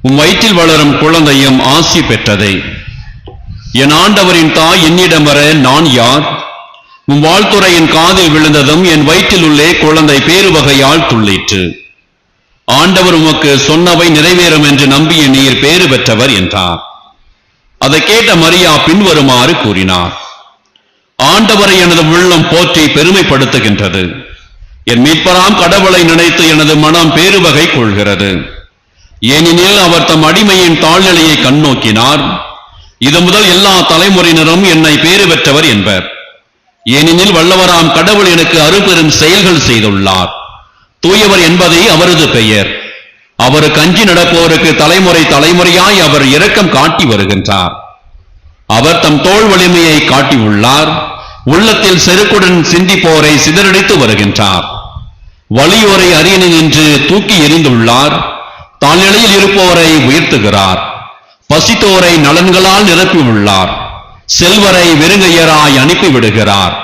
[SPEAKER 6] உம் வயிற்றில் வளரும் குழந்தையும் ஆசி பெற்றதை. என் ஆண்டவரின் தாய் என்னிடம் வர நான் யார்? உம் வாழ்த்துரை என் காதில் விழுந்ததும் என் வயிற்றில் உள்ளே குழந்தை பேரு வகையால் துள்ளிற்று. ஆண்டவர் உமக்கு சொன்னவை நிறைவேறும் என்று நம்பிய நீர் பேறு பெற்றவர் என்றார். அதை கேட்ட மரியா பின்வருமாறு கூறினார்: ஆண்டவரை எனது உள்ளம் போற்றி பெருமைப்படுத்துகின்றது. என் மீட்பராம் கடவுளை நினைத்து எனது மனம் பேரு வகை கொள்கிறது. ஏனெனில் அவர் தம் அடிமையின் தாழ்நிலையை கண்ணோக்கினார். இது முதல் எல்லா தலைமுறையினரும் என்னை பேறு பெற்றவர் என்பர். ஏனெனில் வல்லவராம் கடவுள் எனக்கு அருபெரும் செயல்கள் செய்துள்ளார். தூயவர் என்பதே அவரது பெயர். அவருக்கு அஞ்சி நடப்போருக்கு தலைமுறை தலைமுறையாய் அவர் இரக்கம் காட்டி வருகின்றார். அவர் தம் தோள் வலிமையை காட்டியுள்ளார். உள்ளத்தில் செருக்குடன் சிந்திப்போரை சிதறடித்து வருகின்றார். வலியோரை அரியணை நின்று தூக்கி எறிந்துள்ளார். தாழ்நிலையில் இருப்போரை உயர்த்துகிறார். பசித்தோரை நலன்களால் நிரப்பியுள்ளார். செல்வரை வெறுங்கையராய் அனுப்பிவிடுகிறார்.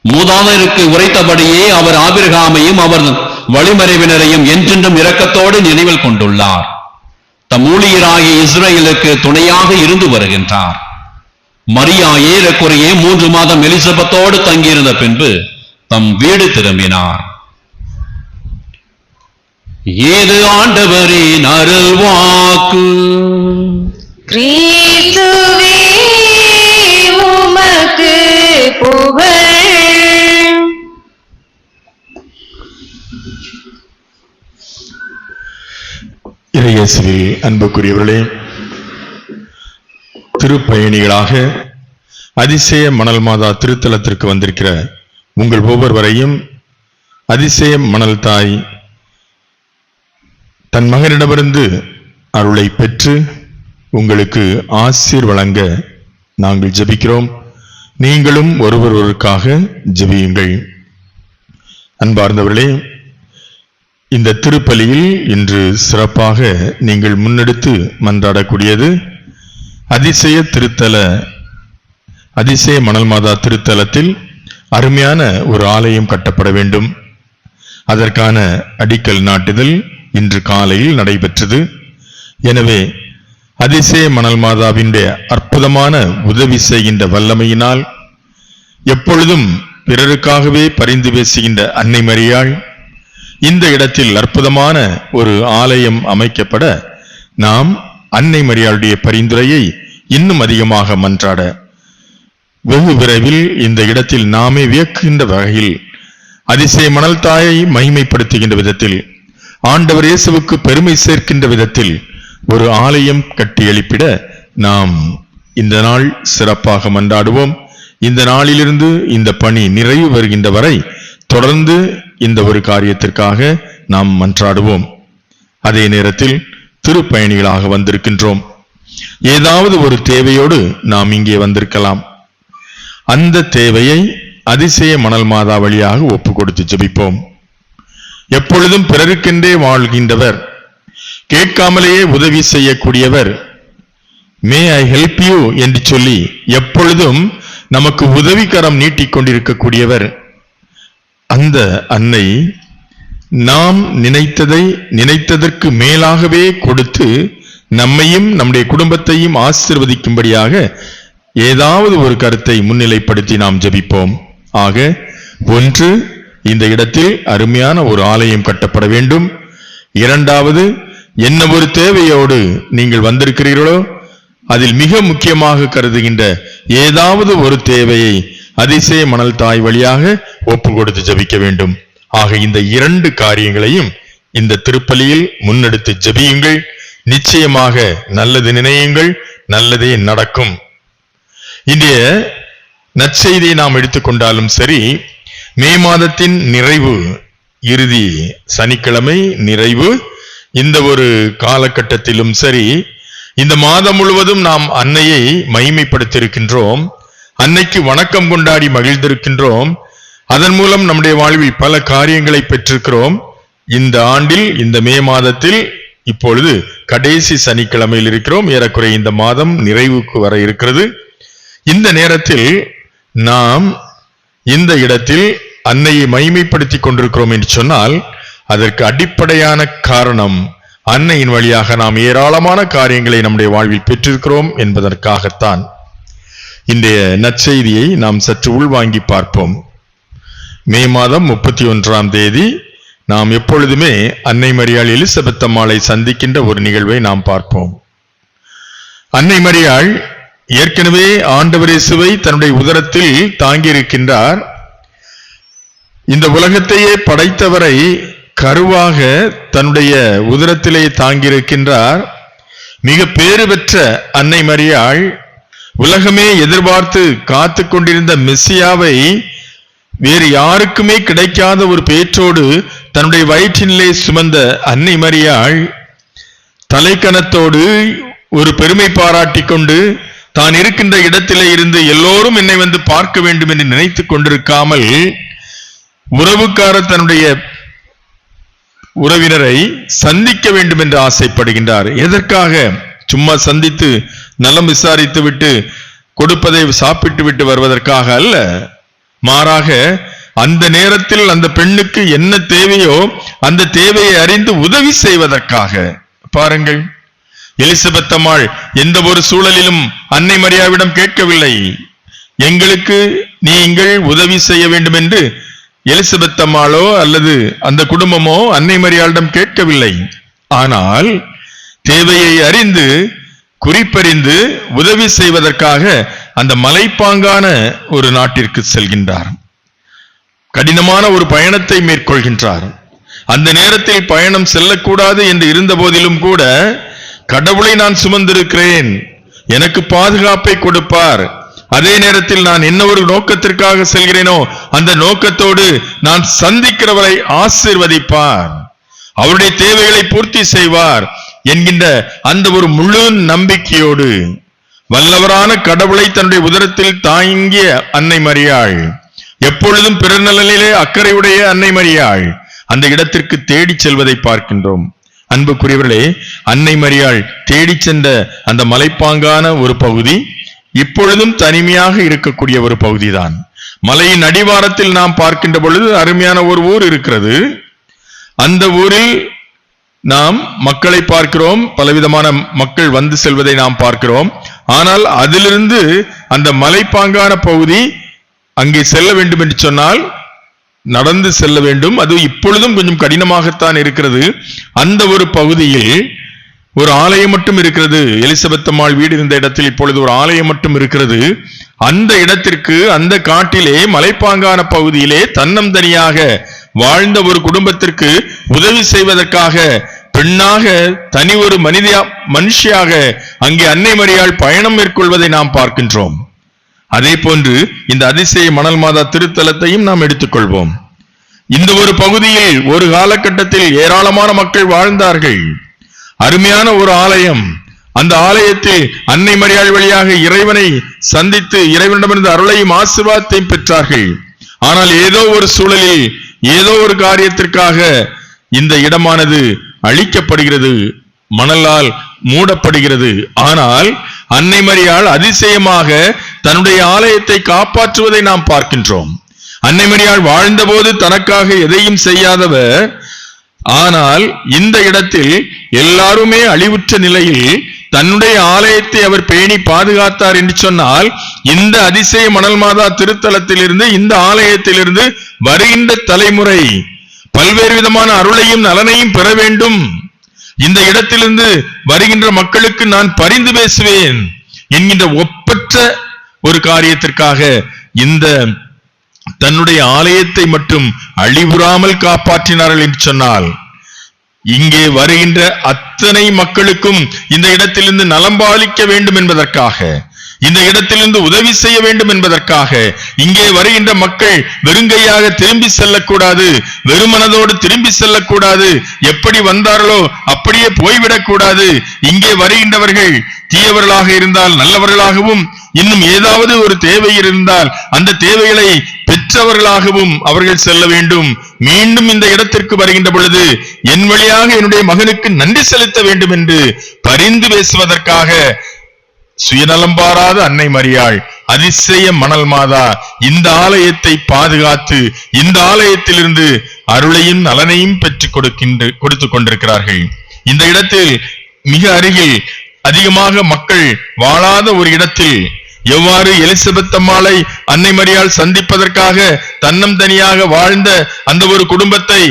[SPEAKER 6] மூதாதையருக்கு உரைத்தபடியே அவர் ஆபிரகாமையும் அவர் வழிமறைவினரையும் என்றென்றும் இரக்கத்தோடு நினைவில் கொண்டுள்ளார். தம் ஊழியராகிய இஸ்ரேலுக்கு துணையாக இருந்து வருகின்றார். மரியா ஏறக்குறைய 3 மாதம் எலிசபெத்தோடு தங்கியிருந்த பின்பு தம் வீடு திரும்பினார். ஏது ஆண்டவரின் அருள் வாக்கு.
[SPEAKER 1] கிறிஸ்துவே உமக்கு புகழ்.
[SPEAKER 2] இறையேசுவில் அன்புக்குரியவர்களே, திருப்பயணிகளாக அதிசய மணல் மாதா திருத்தலத்திற்கு வந்திருக்கிற உங்கள் ஒவ்வொருவரையும் அதிசய மணல் தாய் தன் மகனிடமிருந்து அருளை பெற்று உங்களுக்கு ஆசீர் வழங்க நாங்கள் ஜெபிக்கிறோம். நீங்களும் ஒருவருக்காக ஜெபியுங்கள். அன்பார்ந்தவர்களே, இந்த திருப்பலியில் இன்று சிறப்பாக நீங்கள் முன்னெடுத்து மன்றாடக்கூடியது அதிசய மணல் மாதா திருத்தலத்தில் அருமையான ஒரு ஆலயம் கட்டப்பட வேண்டும். அதற்கான அடிக்கல் நாட்டுதல் இன்று காலையில் நடைபெற்றது. எனவே அதிசய மணல் மாதாவின் அற்புதமான உதவி செய்கின்ற வல்லமையினால் எப்பொழுதும் பிறருக்காகவே பரிந்து பேசுகின்ற அன்னை மரியாள் இந்த இடத்தில் அற்புதமான ஒரு ஆலயம் அமைக்கப்பட நாம் அன்னை மரியாளுடைய பரிந்துரையை இன்னும் அதிகமாக மன்றாட வெகு விரைவில் இந்த இடத்தில் நாமே வியக்குகின்ற வகையில் அதிசய மணல் தாயை மகிமைப்படுத்துகின்ற விதத்தில் ஆண்டவர் இயேசுவுக்கு பெருமை சேர்க்கின்ற விதத்தில் ஒரு ஆலயம் கட்டி எழுப்பிட நாம் இந்த நாள் சிறப்பாக மன்றாடுவோம். இந்த நாளிலிருந்து இந்த பணி நிறைவு வருகின்ற வரை தொடர்ந்து இந்த ஒரு காரியத்திற்காக நாம் மன்றாடுவோம். அதே நேரத்தில் திருப்பயணிகளாக வந்திருக்கின்றோம். ஏதாவது ஒரு தேவையோடு நாம் இங்கே வந்திருக்கலாம். அந்த தேவையை அதிசய மணல் மாதா வழியாக ஒப்பு கொடுத்து ஜெபிப்போம். எப்பொழுதும் பிறருக்கென்றே வாழ்கின்றவர், கேட்காமலேயே உதவி செய்யக்கூடியவர், மே ஐ ஹெல்ப் யூ என்று சொல்லி எப்பொழுதும் நமக்கு உதவிக்கரம் நீட்டிக்கொண்டிருக்கக்கூடியவர் அந்த அன்னை நாம் நினைத்ததற்கு மேலாகவே கொடுத்து நம்மையும் நம்முடைய குடும்பத்தையும் ஆசீர்வதிக்கும்படியாக ஏதாவது ஒரு கருத்தை முன்னிலைப்படுத்தி நாம் ஜெபிப்போம். ஆக, ஒன்று, இந்த இடத்தில் அருமையான ஒரு ஆலயம் கட்டப்பட வேண்டும். இரண்டாவது, என்ன ஒரு தேவையோடு நீங்கள் வந்திருக்கிறீர்களோ அதில் மிக முக்கியமாக கருதுகின்ற ஏதாவது ஒரு தேவையை அதிசய மணல் தாய் வழியாக ஒப்பு கொடுத்து ஜெபிக்க வேண்டும். ஆக இந்த 2 காரியங்களையும் இந்த திருப்பலியில் முன்னெடுத்து ஜெபியுங்கள். நிச்சயமாக நல்லது நினையுங்கள், நல்லதே நடக்கும். இன்றைய நற்செய்தியை நாம் எடுத்துக்கொண்டாலும் சரி, மே மாதத்தின் நிறைவு, இறுதி சனிக்கிழமை நிறைவு, இந்த ஒரு காலகட்டத்திலும் சரி, இந்த மாதம் முழுவதும் நாம் அன்னையை மகிமைப்படுத்தியிருக்கின்றோம். அன்னைக்கு வணக்கம் கொண்டாடி மகிழ்ந்திருக்கின்றோம். அதன் மூலம் நம்முடைய வாழ்வில் பல காரியங்களை பெற்றிருக்கிறோம். இந்த ஆண்டில் இந்த மே மாதத்தில் இப்பொழுது கடைசி சனிக்கிழமையில் இருக்கிறோம். ஏறக்குறைய இந்த மாதம் நிறைவுக்கு வர இருக்கிறது. இந்த நேரத்தில் நாம் இந்த இடத்தில் அன்னையை மகிமைப்படுத்திக் கொண்டிருக்கிறோம் என்று சொன்னால் அதற்கு அடிப்படையான காரணம் அன்னையின் வழியாக நாம் ஏராளமான காரியங்களை நம்முடைய வாழ்வில் பெற்றிருக்கிறோம் என்பதற்காகத்தான். இன்றைய நற்செய்தியை நாம் சற்று உள்வாங்கி பார்ப்போம். மே மாதம் 31ஆம் தேதி நாம் எப்பொழுதுமே அன்னை மரியாள் எலிசபெத் அம்மாளை சந்திக்கின்ற ஒரு நிகழ்வை நாம் பார்ப்போம். அன்னை மரியாள் ஏற்கனவே ஆண்டவர் இயேசுவை தன்னுடைய உதரத்தில் தாங்கியிருக்கின்றார். இந்த உலகத்தையே படைத்தவரை கருவாக தன்னுடைய உதரத்திலே தாங்கியிருக்கின்றார். மிக பேறு பெற்ற அன்னை மரியாள் உலகமே எதிர்பார்த்து காத்து கொண்டிருந்த மெசியாவை வேறு யாருக்குமே கிடைக்காத ஒரு பேற்றோடு தன்னுடைய வயிற்றினிலே சுமந்த அன்னை மரியாள் தலைக்கணத்தோடு ஒரு பெருமை பாராட்டி கொண்டு தான் இருக்கின்ற இடத்திலே இருந்து எல்லோரும் என்னை வந்து பார்க்க வேண்டும் என்று நினைத்துக் கொண்டிருக்காமல் உறவுக்கார தன்னுடைய உறவினரை சந்திக்க வேண்டும் என்று ஆசைப்படுகின்றார். எதற்காக? சும்மா சந்தித்து நலம் விசாரித்து விட்டு கொடுப்பதை சாப்பிட்டு விட்டு வருவதற்காக அல்ல, மாறாக அந்த நேரத்தில் அந்த பெண்ணுக்கு என்ன தேவையோ அந்த தேவையை அறிந்து உதவி செய்வதற்காக. பாருங்கள், எலிசபெத் அம்மாள் எந்த ஒரு சூழலிலும் அன்னை மரியாவிடம் கேட்கவில்லை, எங்களுக்கு நீங்கள் உதவி செய்ய வேண்டும் என்று எலிசபெத் அம்மாளோ அல்லது அந்த குடும்பமோ அன்னை மரியாளிடம் கேட்கவில்லை. ஆனால் தேவையை அறிந்து குறிப்பறிந்து உதவி செய்வதற்காக அந்த மலைப்பாங்கான ஒரு நாட்டிற்கு செல்கின்றார். கடினமான ஒரு பயணத்தை மேற்கொள்கின்றார். அந்த நேரத்தில் பயணம் செல்லக்கூடாது என்று இருந்த போதிலும் கூட, கடவுளை நான் சுமந்திருக்கிறேன், எனக்கு பாதுகாப்பை கொடுப்பார், அதே நேரத்தில் நான் என்ன ஒரு நோக்கத்திற்காக செல்கிறேனோ அந்த நோக்கத்தோடு நான் சந்திக்கிறவரை ஆசீர்வதிப்பார், அவருடைய தேவைகளை பூர்த்தி செய்வார் என்கின்ற அந்த ஒரு முழு நம்பிக்கையோடு வல்லவரான கடவுளை தன்னுடைய உதரத்தில் தாங்கிய அன்னை மரியாள், எப்பொழுதும் பிறர் நலனிலே அக்கறையுடைய அன்னை மரியாள் அந்த இடத்திற்கு தேடி செல்வதை பார்க்கின்றோம். அன்புக்குரியவர்களே, அன்னை மரியாள் தேடி சென்ற அந்த மலைப்பாங்கான ஒரு பகுதி இப்பொழுதும் தனிமையாக இருக்கக்கூடிய ஒரு பகுதிதான். மலையின் அடிவாரத்தில் நாம் பார்க்கின்ற பொழுது அருமையான ஒரு ஊர் இருக்கிறது. அந்த ஊரில் நாம் மக்களை பார்க்கிறோம், பலவிதமான மக்கள் வந்து செல்வதை நாம் பார்க்கிறோம். ஆனால் அதிலிருந்து அந்த மலைப்பாங்கான பகுதி அங்கே செல்ல வேண்டும் என்று சொன்னால் நடந்து செல்ல வேண்டும். அது இப்பொழுதும் கொஞ்சம் கடினமாகத்தான் இருக்கிறது. அந்த ஒரு பகுதியில் ஒரு ஆலயம் மட்டும் இருக்கிறது. எலிசபெத் அம்மாள் வீடு இருந்த இடத்தில் இப்பொழுது ஒரு ஆலயம் மட்டும் இருக்கிறது. அந்த இடத்திற்கு, அந்த காட்டிலே மலைப்பாங்கான பகுதியிலே தன்னந்தனியாக வாழ்ந்த ஒரு குடும்பத்திற்கு உதவி செய்வதற்காக பெண்ணாக தனி ஒரு மனுஷியாக அங்கே அன்னை மரியாள் பயணம் மேற்கொள்வதை நாம் பார்க்கின்றோம். அதே போன்று இந்த அதிசய மணல் மாதா திருத்தலத்தையும் நாம் எடுத்துக்கொள்வோம். இந்த ஒரு பகுதியில் ஒரு காலகட்டத்தில் ஏராளமான மக்கள் வாழ்ந்தார்கள். அருமையான ஒரு ஆலயம். அந்த ஆலயத்தில் அன்னை மரியாள் வழியாக இறைவனை சந்தித்து இறைவனிடமிருந்து அருளையும் ஆசீர்வாதத்தையும் பெற்றார்கள். ஆனால் ஏதோ ஒரு சூழலில் ஏதோ ஒரு காரியத்திற்காக இந்த இடமானது அழிக்கப்படுகிறது, மணலால் மூடப்படுகிறது. ஆனால் அன்னை மரியாள் அதிசயமாக தன்னுடைய ஆலயத்தை காப்பாற்றுவதை நாம் பார்க்கின்றோம். அன்னை மரியாள் வாழ்ந்தபோது தனக்காக எதையும் செய்யாதவர், ஆனால் இந்த இடத்தில் எல்லாருமே அழிவுற்ற நிலையில் தன்னுடைய ஆலயத்தை அவர் பேணி பாதுகாத்தார் என்று சொன்னால், இந்த அதிசய மணல் மாதா திருத்தலத்திலிருந்து, இந்த ஆலயத்திலிருந்து வருகின்ற தலைமுறை பல்வேறு விதமான அருளையும் நலனையும் பெற வேண்டும். இந்த இடத்திலிருந்து வருகின்ற மக்களுக்கு நான் பரிந்து பேசுவேன் என்கின்ற ஒப்பற்ற ஒரு காரியத்திற்காக இந்த தன்னுடைய ஆலயத்தை மட்டும் அழிவுறாமல் காப்பாற்றினார்கள் என்று சொன்னால், இங்கே வருகின்ற அத்தனை மக்களுக்கும் இந்த இடத்திலிருந்து நலம்பாலிக்க வேண்டும் என்பதற்காக, இந்த இடத்திலிருந்து உதவி செய்ய வேண்டும் என்பதற்காக, இங்கே வருகின்ற மக்கள் வெறுங்கையாக திரும்பி செல்லக்கூடாது, வெறுமனதோடு திரும்பி செல்லக்கூடாது, எப்படி வந்தார்களோ அப்படியே போய்விடக்கூடாது. இங்கே வருகின்றவர்கள் தீயவர்களாக இருந்தால் நல்லவர்களாகவும், இன்னும் ஏதாவது ஒரு தேவை இருந்தால் அந்த தேவைகளை பெற்றவர்களாகவும் அவர்கள் செல்ல வேண்டும். மீண்டும் இந்த இடத்திற்கு வருகின்ற பொழுது என் வழியாக என்னுடைய மகனுக்கு நன்றி செலுத்த வேண்டும் என்று பரிந்து பேசுவதற்காக சுயநலம் பாராத அன்னை மரியாள், அதிசய மணல் மாதா இந்த ஆலயத்தை பாதுகாத்து இந்த ஆலயத்திலிருந்து அருளையும் நலனையும் பெற்றுக் கொடுத்துக் கொண்டிருக்கிறார்கள். இந்த இடத்தில் மிக அருகில் அதிகமாக மக்கள் வாழாத ஒரு இடத்தில் எவ்வாறு எலிசபெத் அம்மாளை அன்னை மரியாள் சந்திப்பதற்காக தன்னந்தனியாக வாழ்ந்த அந்த ஒரு குடும்பத்தை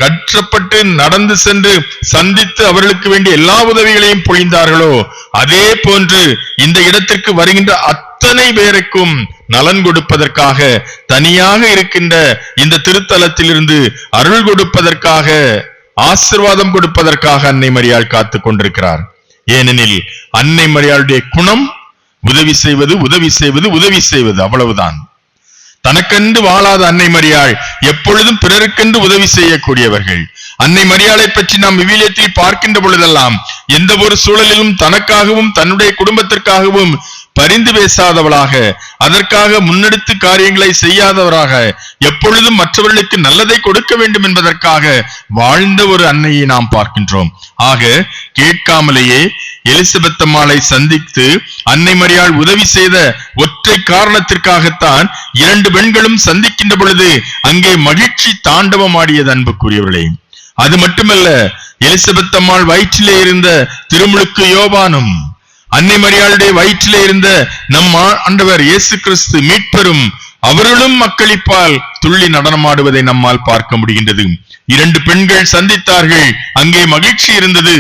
[SPEAKER 2] கற்றப்பட்டு நடந்து சென்று சந்தித்து அவர்களுக்கு வேண்டிய எல்லா உதவிகளையும் பொழிந்தார்களோ, அதே போன்று இந்த இடத்திற்கு வருகின்ற அத்தனை பேருக்கும் நலன் கொடுப்பதற்காக, தனியாக இருக்கின்ற இந்த திருத்தலத்திலிருந்து அருள் கொடுப்பதற்காக, ஆசீர்வாதம் கொடுப்பதற்காக அன்னை மரியாள் காத்துக் கொண்டிருக்கிறார். ஏனெனில் அன்னை மரியாளுடைய குணம் உதவி செய்வது, உதவி செய்வது, உதவி செய்வது, அவ்வளவுதான். தனக்கென்று வாழாத அன்னை மரியாள் எப்பொழுதும் பிறருக்கென்று உதவி செய்யக்கூடியவர்கள். அன்னை மரியாளை பற்றி நாம் விவிலியத்தில் பார்க்கின்ற பொழுதெல்லாம் எந்த ஒரு சூழலிலும் தனக்காகவும் தன்னுடைய குடும்பத்திற்காகவும் பரிந்து பேசாதவளாக, அதற்காக முன்னெடுத்து காரியங்களை செய்யாதவராக, எப்பொழுதும் மற்றவர்களுக்கு நல்லதை கொடுக்க வேண்டும் என்பதற்காக வாழ்ந்த ஒரு அன்னையை நாம் பார்க்கின்றோம். ஆக கேட்காமலேயே எலிசபெத் அம்மாளை சந்தித்து அன்னை மரியாள் உதவி செய்த ஒற்றை காரணத்திற்காகத்தான் இரண்டு பெண்களும் சந்திக்கின்ற பொழுது அங்கே மகிழ்ச்சி தாண்டவமாடியது அன்புக்குரியவர்களே. அது மட்டுமல்ல, எலிசபெத் அம்மாள் வயிற்றிலே இருந்த திருமுழுக்கு யோவானும் அன்னை மரியாளுடைய வயிற்றிலே இருந்த நம் ஆண்டவர் இயேசு கிறிஸ்து மீட்பெரும் அவர்களும் மக்களிப்பால் துள்ளி நடனமாடுவதை நம்மால் பார்க்க முடிகின்றது. இரண்டு பெண்கள் சந்தித்தார்கள், அங்கே மகிழ்ச்சி இருந்தது.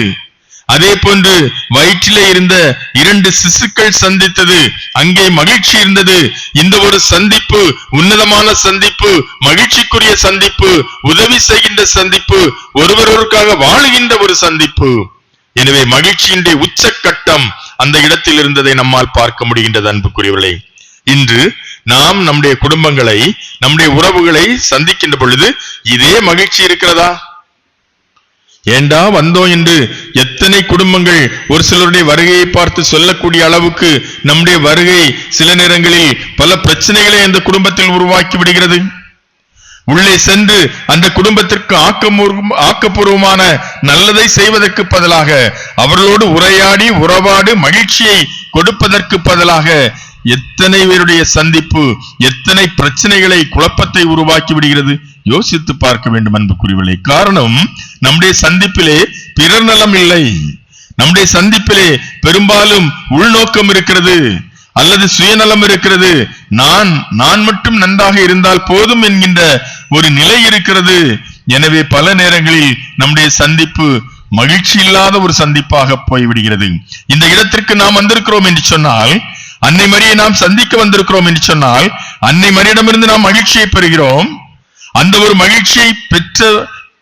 [SPEAKER 2] அதே போன்று வயிற்றிலே இருந்த இரண்டு சிசுக்கள் சந்தித்தது, அங்கே மகிழ்ச்சி இருந்தது. இந்த ஒரு சந்திப்பு உன்னதமான சந்திப்பு, மகிழ்ச்சிக்குரிய சந்திப்பு, உதவி செய்கின்ற சந்திப்பு, ஒருவருக்காக வாழுகின்ற ஒரு சந்திப்பு. எனவே மகிழ்ச்சியினுடைய உச்சக்கட்டம் அந்த இடத்தில் இருந்ததை நம்மால் பார்க்க முடிகின்றது அன்புக்குரியவர்களே. இன்று நாம் நம்முடைய குடும்பங்களை, நம்முடைய உறவுகளை சந்திக்கின்ற பொழுது இதே மகிழ்ச்சி இருக்கிறதா? ஏண்டா வந்தோம் என்று எத்தனை குடும்பங்கள் ஒரு சிலருடைய வருகையை பார்த்து சொல்லக்கூடிய அளவுக்கு நம்முடைய வருகை சில நேரங்களில் பல பிரச்சனைகளை அந்த குடும்பத்தில் உருவாக்கி விடுகிறது. உள்ளே சென்று அந்த குடும்பத்திற்கு ஆக்கப்பூர்வமான நல்லதை செய்வதற்கு பதிலாக, அவர்களோடு உரையாடி உறவாடு மகிழ்ச்சியை கொடுப்பதற்கு பதிலாக எத்தனை பேருடைய சந்திப்பு எத்தனை பிரச்சனைகளை, குழப்பத்தை உருவாக்கி விடுகிறது. யோசித்து பார்க்க வேண்டும் அன்புக்குரியவர்களே. காரணம், நம்முடைய சந்திப்பிலே பிறர் நலம் இல்லை. நம்முடைய சந்திப்பிலே பெரும்பாலும் உள்நோக்கம் இருக்கிறது அல்லது சுயநலம் இருக்கிறது. நான் மட்டும் நன்றாக இருந்தால் போதும் என்கின்ற ஒரு நிலை இருக்கிறது. எனவே பல நேரங்களில் நம்முடைய சந்திப்பு மகிழ்ச்சி இல்லாத ஒரு சந்திப்பாக போய்விடுகிறது. இந்த இடத்திற்கு நாம் வந்திருக்கிறோம் என்று சொன்னால், அன்னை மரியை நாம் சந்திக்க வந்திருக்கிறோம் என்று சொன்னால், அன்னை மரியிடமிருந்து நாம் மகிழ்ச்சியை பெறுகிறோம். அந்த ஒரு மகிழ்ச்சியை பெற்ற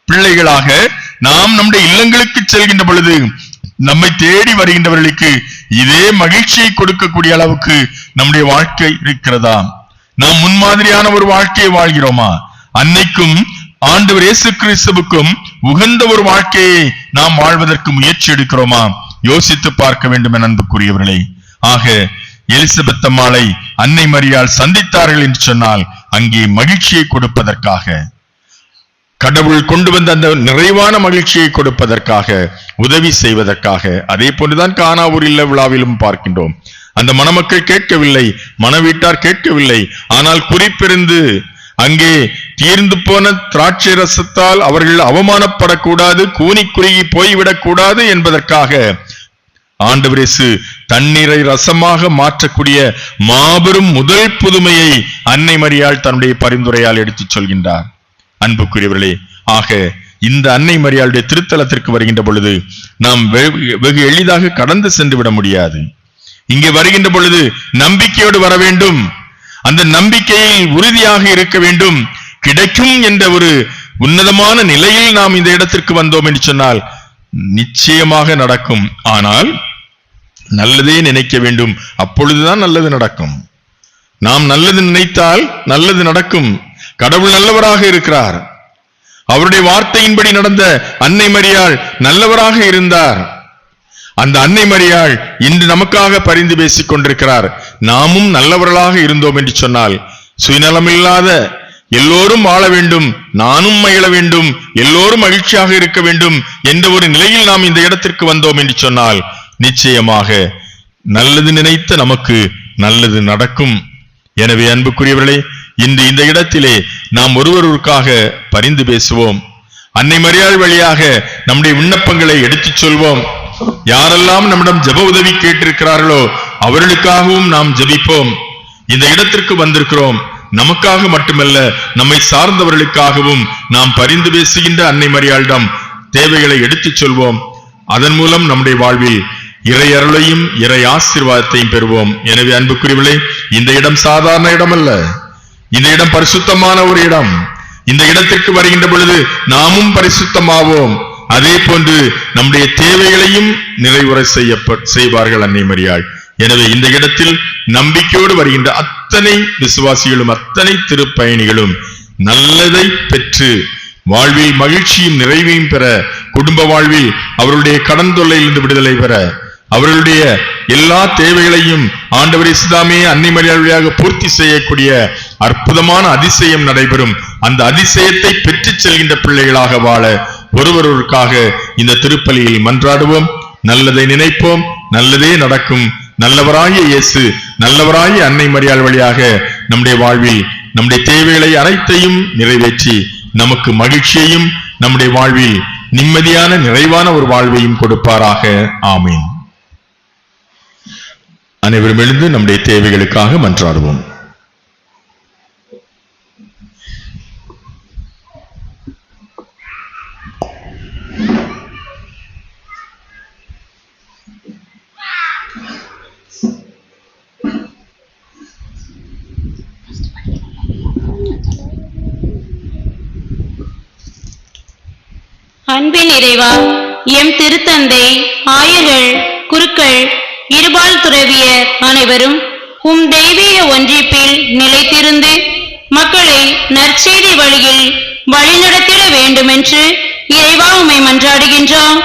[SPEAKER 2] பிள்ளைகளாக நாம் நம்முடைய இல்லங்களுக்கு செல்கின்ற பொழுது நம்மை தேடி வருகின்றவர்களுக்கு இதே மகிழ்ச்சியை கொடுக்கக்கூடிய அளவுக்கு நம்முடைய வாழ்க்கை இருக்கிறதா? நாம் முன்மாதிரியான ஒரு வாழ்க்கையை வாழ்கிறோமா? அன்னைக்கும் ஆண்டவர் இயேசு கிறிஸ்துவுக்கும் உகந்த ஒரு வாழ்க்கையை நாம் வாழ்வதற்கு முயற்சி எடுக்கிறோமா? யோசித்து பார்க்க வேண்டும் என அன்புக்குரியவர்களே. ஆக எலிசபெத் அம்மாளை அன்னை மரியாள் சந்தித்தார்கள் என்று சொன்னால் அங்கே மகிழ்ச்சியை கொடுப்பதற்காக, கடவுள் கொண்டு வந்த அந்த நிறைவான மகிழ்ச்சியை கொடுப்பதற்காக, உதவி செய்வதற்காக. அதே போன்றுதான் கானாவூர் இல்ல விழாவிலும் பார்க்கின்றோம். அந்த மணமக்கள் கேட்கவில்லை, மணவீட்டார் கேட்கவில்லை. ஆனால் குறிப்பிருந்து அங்கே தீர்ந்து போன திராட்சை ரசத்தால் அவர்கள் அவமானப்படக்கூடாது, கூனி குறுகி போய்விடக் கூடாது என்பதற்காக ஆண்டவர் இயேசு தண்ணீரை ரசமாக மாற்றக்கூடிய மாபெரும் முதல் புதுமையை அன்னை மரியாள் தன்னுடைய பரிந்துரையால் எடுத்துச் சொல்கின்றார். அன்புக்குரியவர்களே, ஆக இந்த அன்னை மரியாளுடைய திருத்தலத்திற்கு வருகின்ற பொழுது நாம் வெகு எளிதாக கடந்து சென்று விட முடியாது. இங்கே வருகின்ற பொழுது நம்பிக்கையோடு வர வேண்டும். அந்த நம்பிக்கையில் உறுதியாக இருக்க வேண்டும். கிடைக்கும் என்ற ஒரு உன்னதமான நிலையில் நாம் இந்த இடத்திற்கு வந்தோம் என்று சொன்னால் நிச்சயமாக நடக்கும். ஆனால் நல்லதே நினைக்க வேண்டும், அப்பொழுதுதான் நல்லது நடக்கும். நாம் நல்லது நினைத்தால் நல்லது நடக்கும். கடவுள் நல்லவராக இருக்கிறார். அவருடைய வார்த்தையின்படி நடந்த அன்னை மரியாள் நல்லவராக இருந்தார். அந்த அன்னை மரியாள் இன்று நமக்காக பரிந்து பேசிக் கொண்டிருக்கிறார். நாமும் நல்லவர்களாக இருந்தோம் என்று சொன்னால், சுயநலமில்லாத எல்லோரும் வாழ வேண்டும், நானும் மகிழ வேண்டும், எல்லோரும் மகிழ்ச்சியாக இருக்க வேண்டும் என்ற ஒரு நிலையில் நாம் இந்த இடத்திற்கு வந்தோம் என்று சொன்னால் நிச்சயமாக நல்லது நினைத்த நமக்கு நல்லது நடக்கும். எனவே அன்புக்குரியவர்களே, இன்று இந்த இடத்திலே நாம் ஒருவருக்காக பரிந்து பேசுவோம். அன்னை மரியாள் வழியாக நம்முடைய விண்ணப்பங்களை எடுத்துச் சொல்வோம். யாரெல்லாம் நம்மிடம் ஜெப உதவி கேட்டிருக்கிறார்களோ அவர்களுக்காகவும் நாம் ஜெபிப்போம். இந்த இடத்திற்கு வந்திருக்கிறோம், நமக்காக மட்டுமல்ல நம்மை சார்ந்தவர்களுக்காகவும் நாம் பரிந்து பேசுகின்ற அன்னை மரியாளிடம் தேவைகளை எடுத்துச் சொல்வோம். அதன் மூலம் நம்முடைய வாழ்வில் இறை அருளையும் இறை ஆசீர்வாதத்தையும் பெறுவோம். எனவே அன்புக்குரியவர்களே, இந்த இடம் சாதாரண இடம் அல்ல. இந்த இடம் பரிசுத்தமான ஒரு இடம். இந்த இடத்திற்கு வருகின்ற பொழுது நாமும் பரிசுத்தமாவோம். அதே போன்று நம்முடைய தேவைகளையும் நிறைவுற செய்வார்கள் அன்னை மரியாள். எனவே இந்த இடத்தில் நம்பிக்கையோடு வருகின்ற அத்தனை விசுவாசிகளும் அத்தனை திருப்பயணிகளும் நல்லதை பெற்று வாழ்வில் மகிழ்ச்சியும் நிறைவையும் பெற, குடும்ப வாழ்வில் அவர்களுடைய கடன் தொல்லையிலிருந்து விடுதலை பெற, அவர்களுடைய எல்லா தேவைகளையும் ஆண்டவர் இயேசுதாமே அன்னை மரியாள் வழியாக பூர்த்தி செய்யக்கூடிய அற்புதமான அதிசயம் நடைபெறும். அந்த அதிசயத்தை பெற்றுச் செல்கின்ற பிள்ளைகளாக வாழ ஒருவருக்காக இந்த திருப்பலியில் மன்றாடுவோம். நல்லதை நினைப்போம், நல்லதே நடக்கும். நல்லவராகிய இயேசு, நல்லவராகிய அன்னை மரியாள் வழியாக நம்முடைய வாழ்வில் நம்முடைய தேவைகளை அனைத்தையும் நிறைவேற்றி நமக்கு மகிழ்ச்சியையும் நம்முடைய வாழ்வில் நிம்மதியான நிறைவான ஒரு வாழ்வையும் கொடுப்பாராக. ஆமீன். அனைவரும் எழுந்து நம்முடைய தேவைகளுக்காக மன்றாடுவோம்.
[SPEAKER 9] அன்பின் இறைவா, எம் திருத்தந்தை, ஆயர்கள், குருக்கள், இருபால் துறவியர் அனைவரும் உம் தெய்வீக ஒன்றிப்பில் நிலைத்திருந்து மக்களை நற்செய்தி வழியில் வழிநடத்திட வேண்டுமென்று இறைவா உம்மை மன்றாடுகின்றோம்.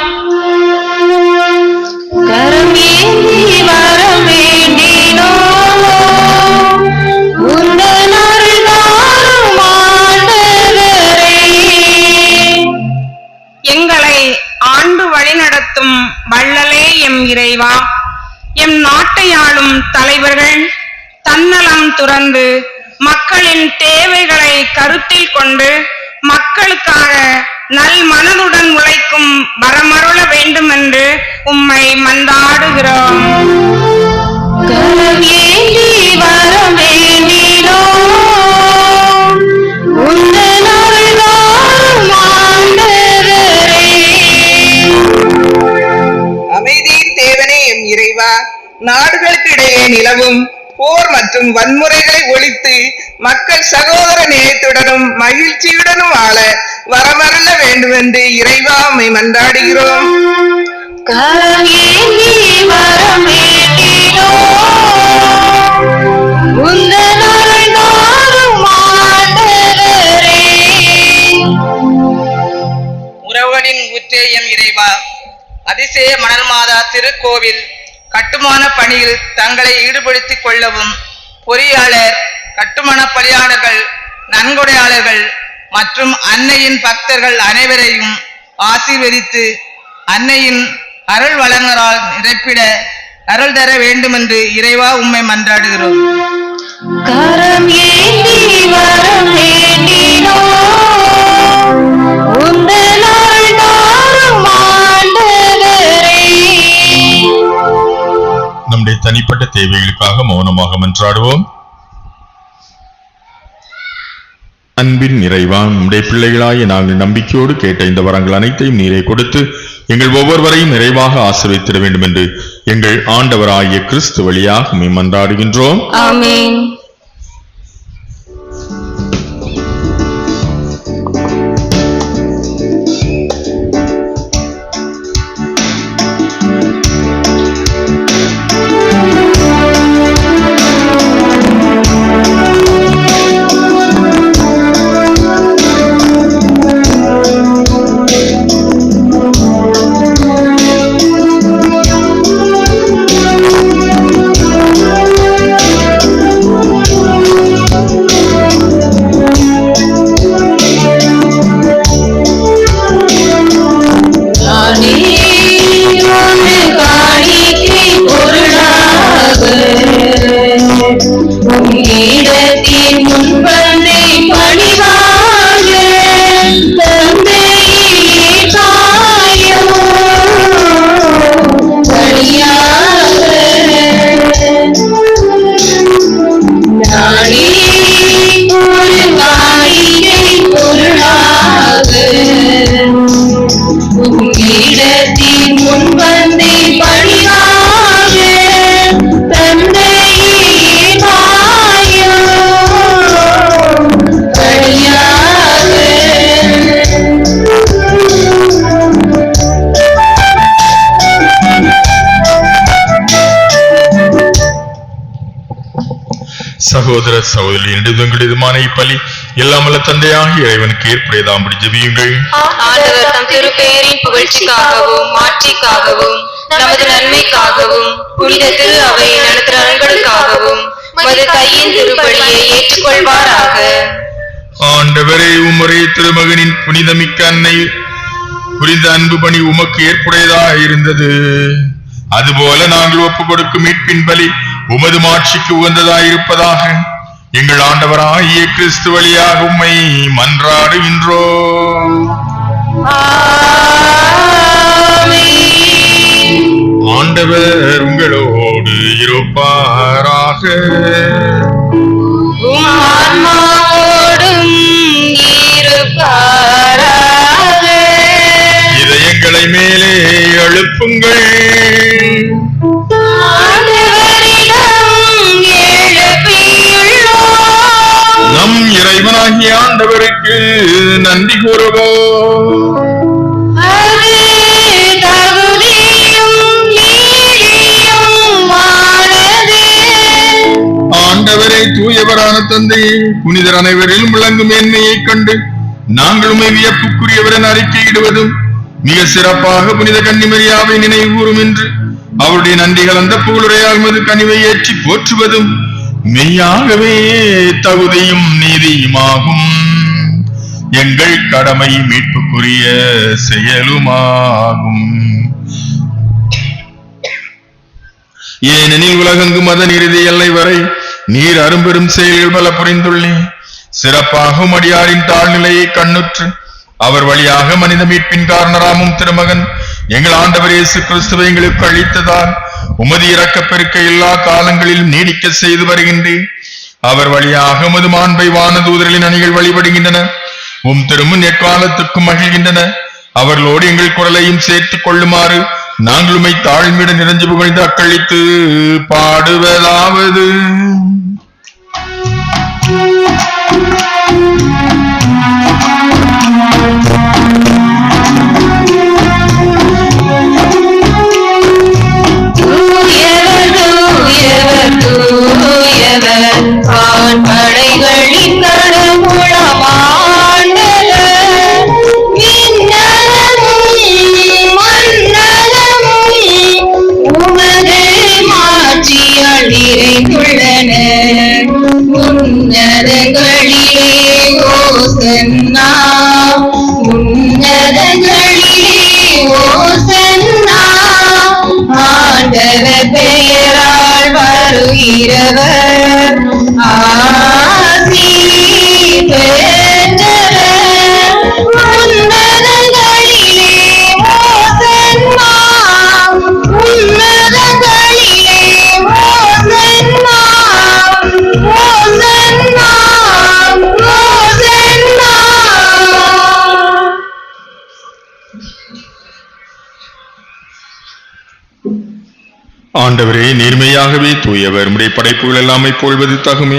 [SPEAKER 9] கரம் ஏந்தி வர வேண்டினோம் உந்தன் அருள் தாரும் ஆண்டவரே.
[SPEAKER 3] எங்களை ஆண்டு வழிநடத்தும் வள்ளலே எம் இறைவா, எம் நாட்டை ஆளும் தலைவர்கள் தன்னலம் துறந்து மக்களின் தேவைகளை கருத்தில் கொண்டு மக்களுக்காக நல் மனதுடன் உழைக்கும் வரமருள வேண்டும் என்று உம்மை மன்றாடுகிறோம்.
[SPEAKER 9] கரம் ஏந்தி வர வேண்டினோம் உந்தன் அருள் தாரும் ஆண்டவரே.
[SPEAKER 3] அமைதியின் தேவனே எம் இறைவா, நாடுகளுக்கு இடையே நிலவும் போர் மற்றும் வன்முறைகளை ஒழித்து மக்கள் சகோதர நேயத்துடனும் மகிழ்ச்சியுடனும் வாழ வரமருள வேண்டும் என்று இறைவா உம்மை மன்றாடுகிறோம்.
[SPEAKER 9] கரம் ஏந்தி வர வேண்டினோம் உந்தன் அருள் தாரும் ஆண்டவரே.
[SPEAKER 3] உறவுகளின் ஊற்றே எம் இறைவா, அதிசய மணல் மாதா திருக்கோவில் கட்டுமான பணியில் தங்களை ஈடுபடுத்திக் கொள்ளவும் பொறியாளர், கட்டுமான பணியாளர்கள், நன்கொடையாளர்கள் மற்றும் அன்னையின் பக்தர்கள் அனைவரையும் ஆசீர்வதித்து அன்னையின் அருள் வழங்கரால் நிரப்பிட அருள் தர வேண்டும் என்று இறைவா உம்மை மன்றாடுகிறோம்.
[SPEAKER 9] கரம் ஏந்தி வர வேண்டினோம் உந்தன் அருள் தாரும் ஆண்டவரே.
[SPEAKER 2] நம்முடைய தனிப்பட்ட தேவைகளுக்காக மௌனமாக மன்றாடுவோம். அன்பின் நிறைவா, நம்முடைய பிள்ளைகளாய நாங்கள் நம்பிக்கையோடு கேட்ட இந்த வரங்கள் அனைத்தையும் நீரை கொடுத்து எங்கள் ஒவ்வொருவரையும் நிறைவாக ஆசீர்வதித்திட வேண்டும் என்று எங்கள் ஆண்டவராகிய கிறிஸ்து வழியாக மன்றாடுகின்றோம்.
[SPEAKER 9] ஆமென்.
[SPEAKER 2] சகோதர சகோதரியுமான இப்பலி எல்லாமல்ல தந்தையாகி இறைவனுக்கு ஏற்புடையதாம்படி ஜெபியுங்கள்.
[SPEAKER 9] ஆண்டவர் தம் திருப்பெயரின் புகழ்ச்சிக்காகவும் மாட்சிக்காகவும் நமது நன்மைக்காகவும் புனித திரு அவை நடத்துகிற நலன்களுக்காகவும் மது கையின் திருப்பலியை ஏற்றுக்கொள்வாராக.
[SPEAKER 2] ஆண்டவரே, உம்முடைய திருமகனின் புனிதமிக்க அன்னை புரிந்த அன்பு பணி உமக்கு ஏற்புடையதாக இருந்தது. அதுபோல நாங்கள் ஒப்புக் கொடுக்கும் மீட்பின் பலி உமது மாட்சிக்கு உகந்ததாயிருப்பதாக எங்கள் ஆண்டவராகிய கிறிஸ்து வழியாக உம்மை மன்றாடுகின்றோம். ஆண்டவர் உங்களோடு இருப்பாராக. இதயங்களை மேலே எழுப்புங்கள். நம் இறைவனாகிய ஆண்டவருக்கு நன்றி கூறுவோம். ஆண்டவரே, தூயவரான தந்தையே, புனிதர் அனைவரிலும் விளங்கும் மேன்மையைக் கண்டு நாங்கள் உம்மை வியப்புக்குரியவரன் அறிக்கையிடுவதும் மிக சிறப்பாக புனித கன்னிமரியாவை நினைவு கூறும் என்று அவருடைய நன்றிகள் அந்த புகழுரையால் மது கனிவை ஏற்றி போற்றுவதும் மெய்யாகவே தகுதியும் நீதியுமாகும். எங்கள் கடமை மீட்புக்குரிய செயலுமாகும். ஏனெனில் உலகெங்கும் அதன் இறுதி எல்லை வரை நீர் அரும்பெரும் செயல்கள் பல புரிந்துள்ளேன். சிறப்பாக அடியாரின் தாழ்நிலையை கண்ணுற்று அவர் வழியாக மனித மீட்பின் காரணராமும் திருமகன் எங்கள் ஆண்டவர் இயேசு கிறிஸ்துவை எங்களுக்கு அளித்ததால் உமது இரக்கப் பெருக்க எல்லா காலங்களிலும் நீடிக்க செய்து வருகின்றேன். அவர் வழியாக உமது மாண்பை வானதூதர்களின் அணிகள் வழிபடுகின்றன. உம் திருமுன் எக்காலத்துக்கும் மகிழ்கின்றன. அவர்களோடு எங்கள் குரலையும் சேர்த்துக் கொள்ளுமாறு நாங்கள் உம்மை தாழ்மையுடன் நிறைஞ்சு புகழ்ந்து அக்களித்து பாடுவதாவது.
[SPEAKER 1] படைகளின் கடவுளமாண்டவர் உமது மாட்சியால் நிறைந்துள்ளன. உன்னதங்களிலே ஓசன்னா, உன்னதங்களிலே ஓசன்னா. ஆண்டவர் பெயரால் வருகிறவர் ஆசி பெற்றவர். உன்னதங்களிலே ஓசன்னா, உன்னதங்களிலே ஓசன்னா, ஓசன்னா, ஓசன்னா.
[SPEAKER 2] ஆண்டவரே, நேர்மையாகவே தூயவர். உம்முடைய படைப்புகள் எல்லாமே போல்வது தகுமே.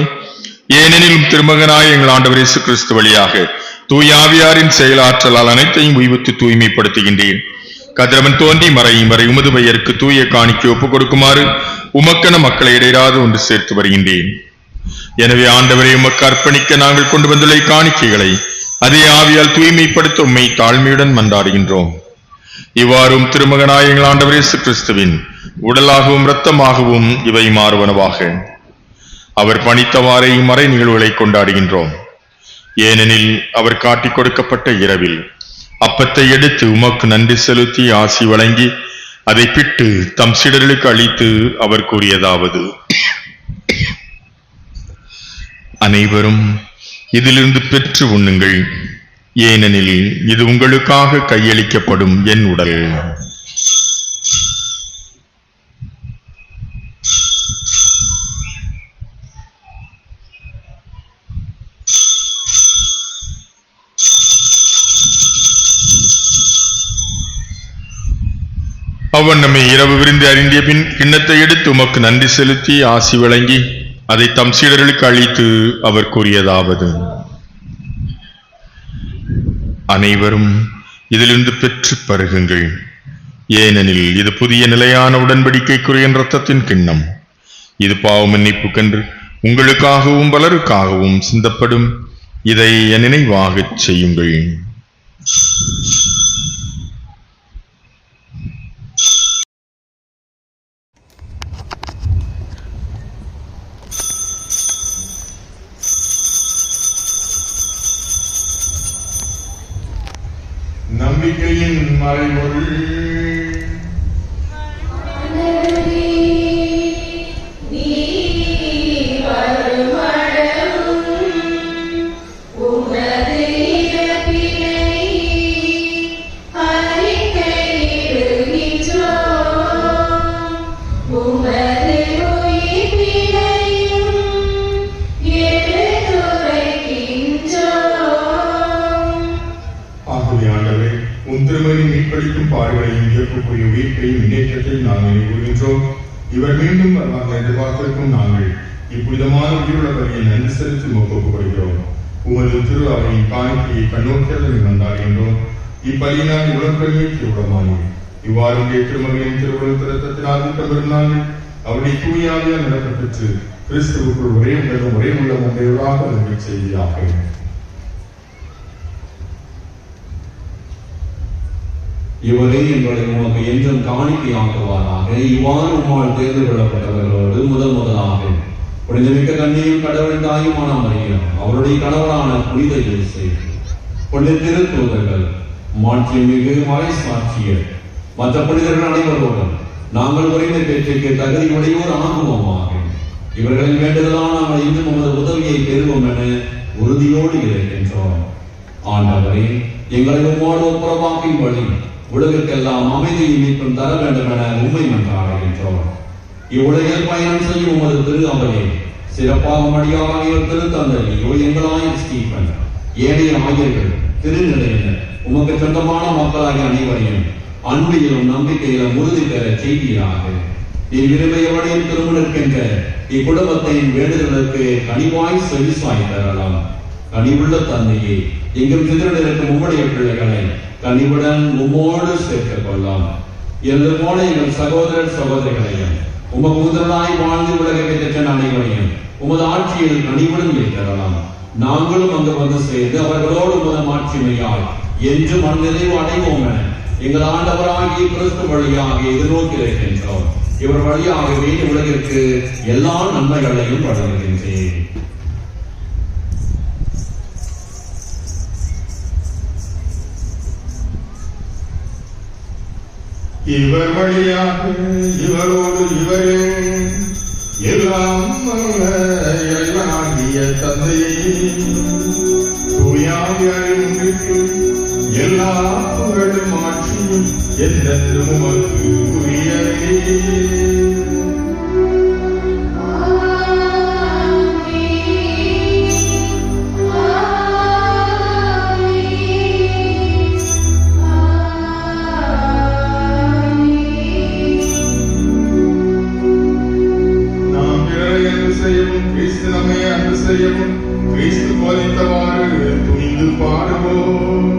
[SPEAKER 2] ஏனெனில் திருமகனாய் எங்கள் ஆண்டவர் இயேசு கிறிஸ்து வழியாக தூய ஆவியாரின் செயலாற்றலால் அனைத்தையும் உய்வித்து தூய்மைப்படுத்துகின்றேன். கதிரவன் தோன்றி மறையும் வரை உமது பெயருக்கு தூய காணிக்கை ஒப்புக் கொடுக்குமாறு உமக்கென மக்களை இடையராது ஒன்று சேர்த்து வருகின்றேன். எனவே ஆண்டவரை உமக்கு அர்ப்பணிக்க நாங்கள் கொண்டு வந்துள்ள காணிக்கைகளை அதே ஆவியால் தூய்மைப்படுத்த உம்மை தாழ்மையுடன் மன்றாடுகின்றோம். இவ்வாறும் திருமகனாய் எங்கள் ஆண்டவர் இயேசு கிறிஸ்துவின் உடலாகவும் இரத்தமாகவும் இவை மாறுவனவாக. அவர் பணித்தவாறே இம்மறை நிகழ்வுகளை கொண்டாடுகின்றோம். ஏனெனில் அவர் காட்டிக் கொடுக்கப்பட்ட இரவில் அப்பத்தை எடுத்து உமக்கு நன்றி செலுத்தி ஆசி வழங்கி அதை பிட்டு தம் சீடர்களுக்கு அளித்து அவர் கூறியதாவது: அனைவரும் இதிலிருந்து பெற்று உண்ணுங்கள். ஏனெனில் இது உங்களுக்காக கையளிக்கப்படும் என் உடல். அவன் நம்மை இரவு விருந்து அறிந்திய பின் கிண்ணத்தை எடுத்து உமக்கு நன்றி செலுத்தி ஆசி வழங்கி அதை தம் சீடர்களுக்கு அளித்து அவர் கூறியதாவது: அனைவரும் இதிலிருந்து பெற்று பருகுங்கள். ஏனெனில் இது புதிய நிலையான உடன்படிக்கைக்குரிய இரத்தத்தின் கிண்ணம். இது பாவ மன்னிப்புக்கென்று உங்களுக்காகவும் பலருக்காகவும் சிந்தப்படும். இதை என் நினைவாகச் செய்யுங்கள். நம்மை நம்பிக்கையின் மறைபொருள். மீட்பளிக்கும் பாடுகளையும் இயக்கக்கூடிய உயிர்ப்பையும் முன்னேற்றத்தையும் நாங்கள் நினைவுகின்றோம். இவர் மீண்டும் வருவார்கள் எதிர்பார்த்திருக்கும் நாங்கள் இப்புனிதமான உயிருள்ள வழியை நன்றி செலுத்தி ஒப்புக்கொள்கிறோம். உமது திரு அவையின் காணிக்கையை கண்ணோக்கியதை கொண்டாடுகின்றோம். இப்பலியினால் உடன்படியை திருவிழமானி இவ்வாறு திருமகளின் திருவுள்ள திருத்தத்தினால் ஊட்டம் பெறும் அவருடைய தூயாவியால் நடத்தப்பெற்று கிறிஸ்துவுக்குள் ஒரே உலகம் ஒரே உள்ளம் உடையவராக நன்றி செய்தியாக.
[SPEAKER 10] இவரே எங்களை உமக்கு என்றும் காணிக்கையாக்குவாராக. இவ்வாறு உம்மால் தேர்ந்து கொள்ளப்பட்டவர்களோடு முதலாக புனிதமிக்க கண்ணியும் கடவுளின் தாயுமான மரியம், அவருடைய கணவரான புனித யோசேப்பு, புனித திருத்தூதர்கள், மாட்சிமிகு மறை சாட்சியர், மற்ற புனிதர்கள் அனைவரோடும் நாங்கள் குறைந்த பேச்சுக்கு தகுதி உடையோர் ஆகுவோமாக. இவர்களின் வேண்டுதலால் நாங்கள் இன்னும் உமது உதவியை பெறுவோம் என உறுதியோடு இருக்கின்றோம். ஆண்டவரே, எங்களை உம்மோடு ஒப்புரவாக்கும் வழி உலகிற்கெல்லாம் அமைதியை மீட்டும் தர வேண்டும் என உண்மை மன்றாடுகின்றோம். இவ்வுலகில் பயணம் செய்யும் உமது திரு அவையை சிறப்பாக மடியாகிய திருத்தந்தை எங்களாய் ஸ்டீபன், ஏனைய ஆயர்கள், திருநிலையினர், உமக்கு சொந்தமான மக்களாகிய அனைவரையும் அன்பிலும் நம்பிக்கையிலும் உறுதி பெற செய்தியாக. இவ்விருமையோடையும் திருமணிருக்கின்ற இக்குடும்பத்தின் வேண்டுதலுக்கு கனிவாய் செவிசாய் தரலாம். கனிவுள்ள தந்தையே, எங்கும் சிதறிருக்கும் உம்முடைய பிள்ளைகளை கனிவுடன் உம்மோடு சேர்த்துக் கொள்ளலாம். என்று போல எங்கள் சகோதரர் சகோதரிகளையும் உமக்கு முதலாய் வாழ்ந்து உலகை பெற்ற அனைவரையும் உமது ஆட்சியில் கனிவுடன் ஏற்றலாம். நாங்களும் அங்கு வந்து சேர்ந்து அவர்களோடு உமது மாட்சிமையால் என்று மனநிறைவு அடைவோம் என எங்கள் ஆண்டவராகிய கிறிஸ்து வழியாக எதிர்நோக்கி இருக்கின்றோம். இவர் வழியாகவே உலகிற்கு எல்லா நன்மைகளையும் வழங்குகின்றேன்.
[SPEAKER 2] இவர் வழியாக இவரோடு இவரே எல்லாம் இறைவனாகிய தந்தையே தூயாவியாரின் ஒன்றிற்கு எல்லா புகழும் ஆட்சியும் என்றென்றும் உமக்கு உரியதே. கிறிஸ்து நம்மை அன்பு செய்யவும் கிறிஸ்து போதித்தவாறு துணிந்து பாடுவோம்.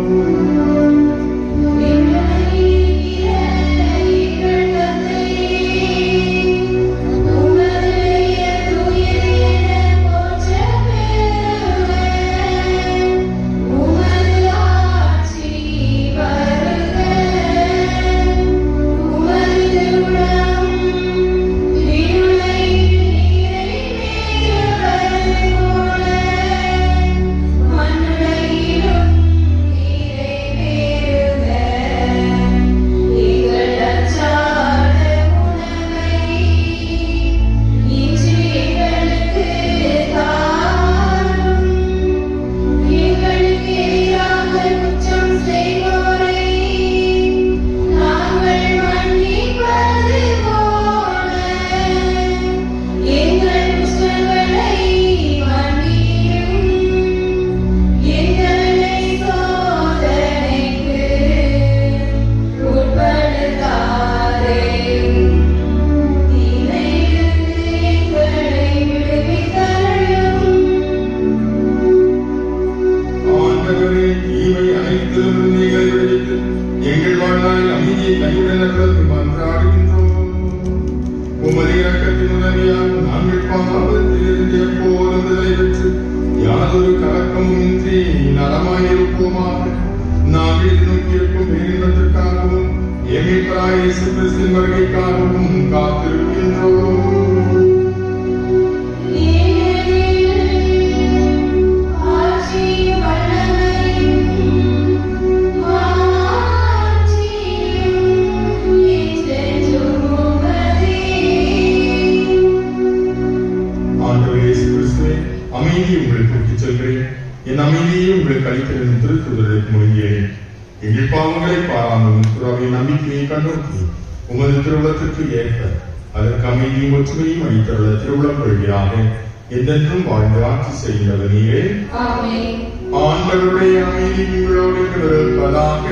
[SPEAKER 2] கழித்திருந்த திருத்துவதற்கு முழுங்கியேன். எங்கள் பாவங்களை பாராமல் துறாவின் நம்பிக்கையை கண்டோக்கி உமது திருவுளத்திற்கு ஏற்ப அதற்கு அமைதியும் ஒற்றுமையும் அளித்தருள திருவுளம் கொள்கிறாக என்றென்றும் வாழ்ந்து ஆட்சி செய்கின்றவர் நீரே. ஆண்டவருடைய அமைதி உங்களோடு இருப்பதாக.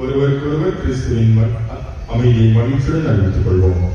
[SPEAKER 2] ஒருவருக்கொருவர் கிறிஸ்துவின் அமைதியை மகிழ்ச்சியுடன் அறிவித்துக் கொள்வோம்.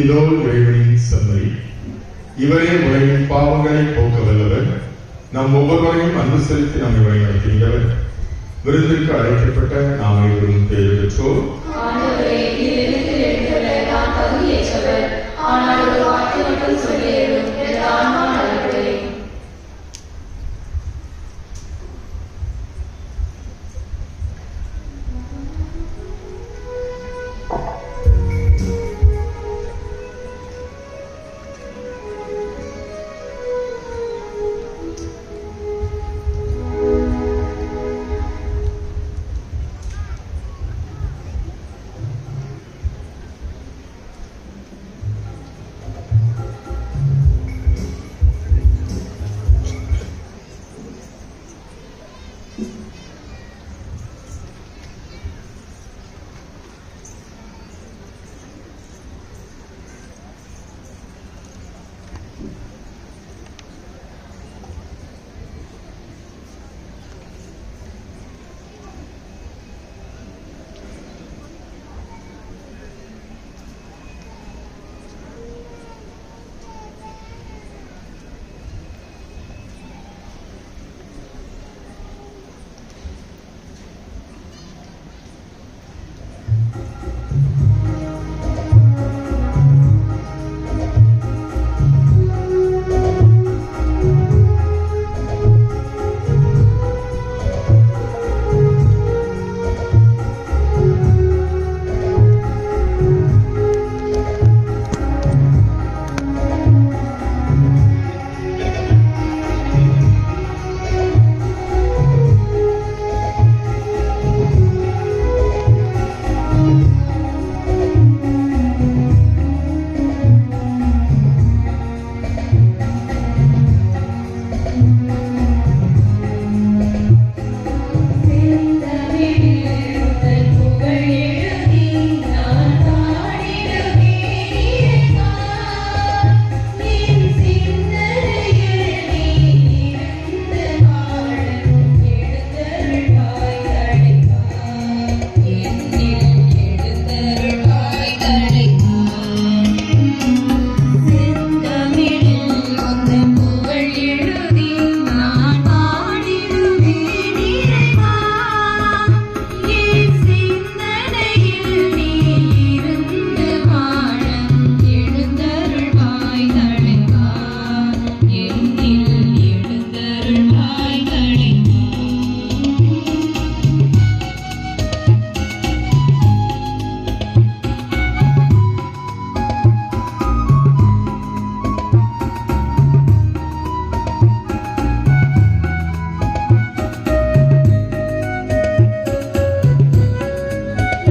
[SPEAKER 2] இதோ இறைவனின் செம்மறி, இவரே உலகின் பாவங்களை போக்க வல்லவர். நாம் ஒவ்வொருவரையும் அன்பு செலுத்தி நம்மை வழிநடத்துகின்றவர். விருந்திற்கு அழைக்கப்பட்ட நாம் அனைவரும் பேறு பெற்றோர்.
[SPEAKER 11] ஆண்டவரே, நீர் எனக்கு எடுத்துள்ள நான் தகுதியற்றவர். ஆனால் ஒரு வார்த்தை மட்டும்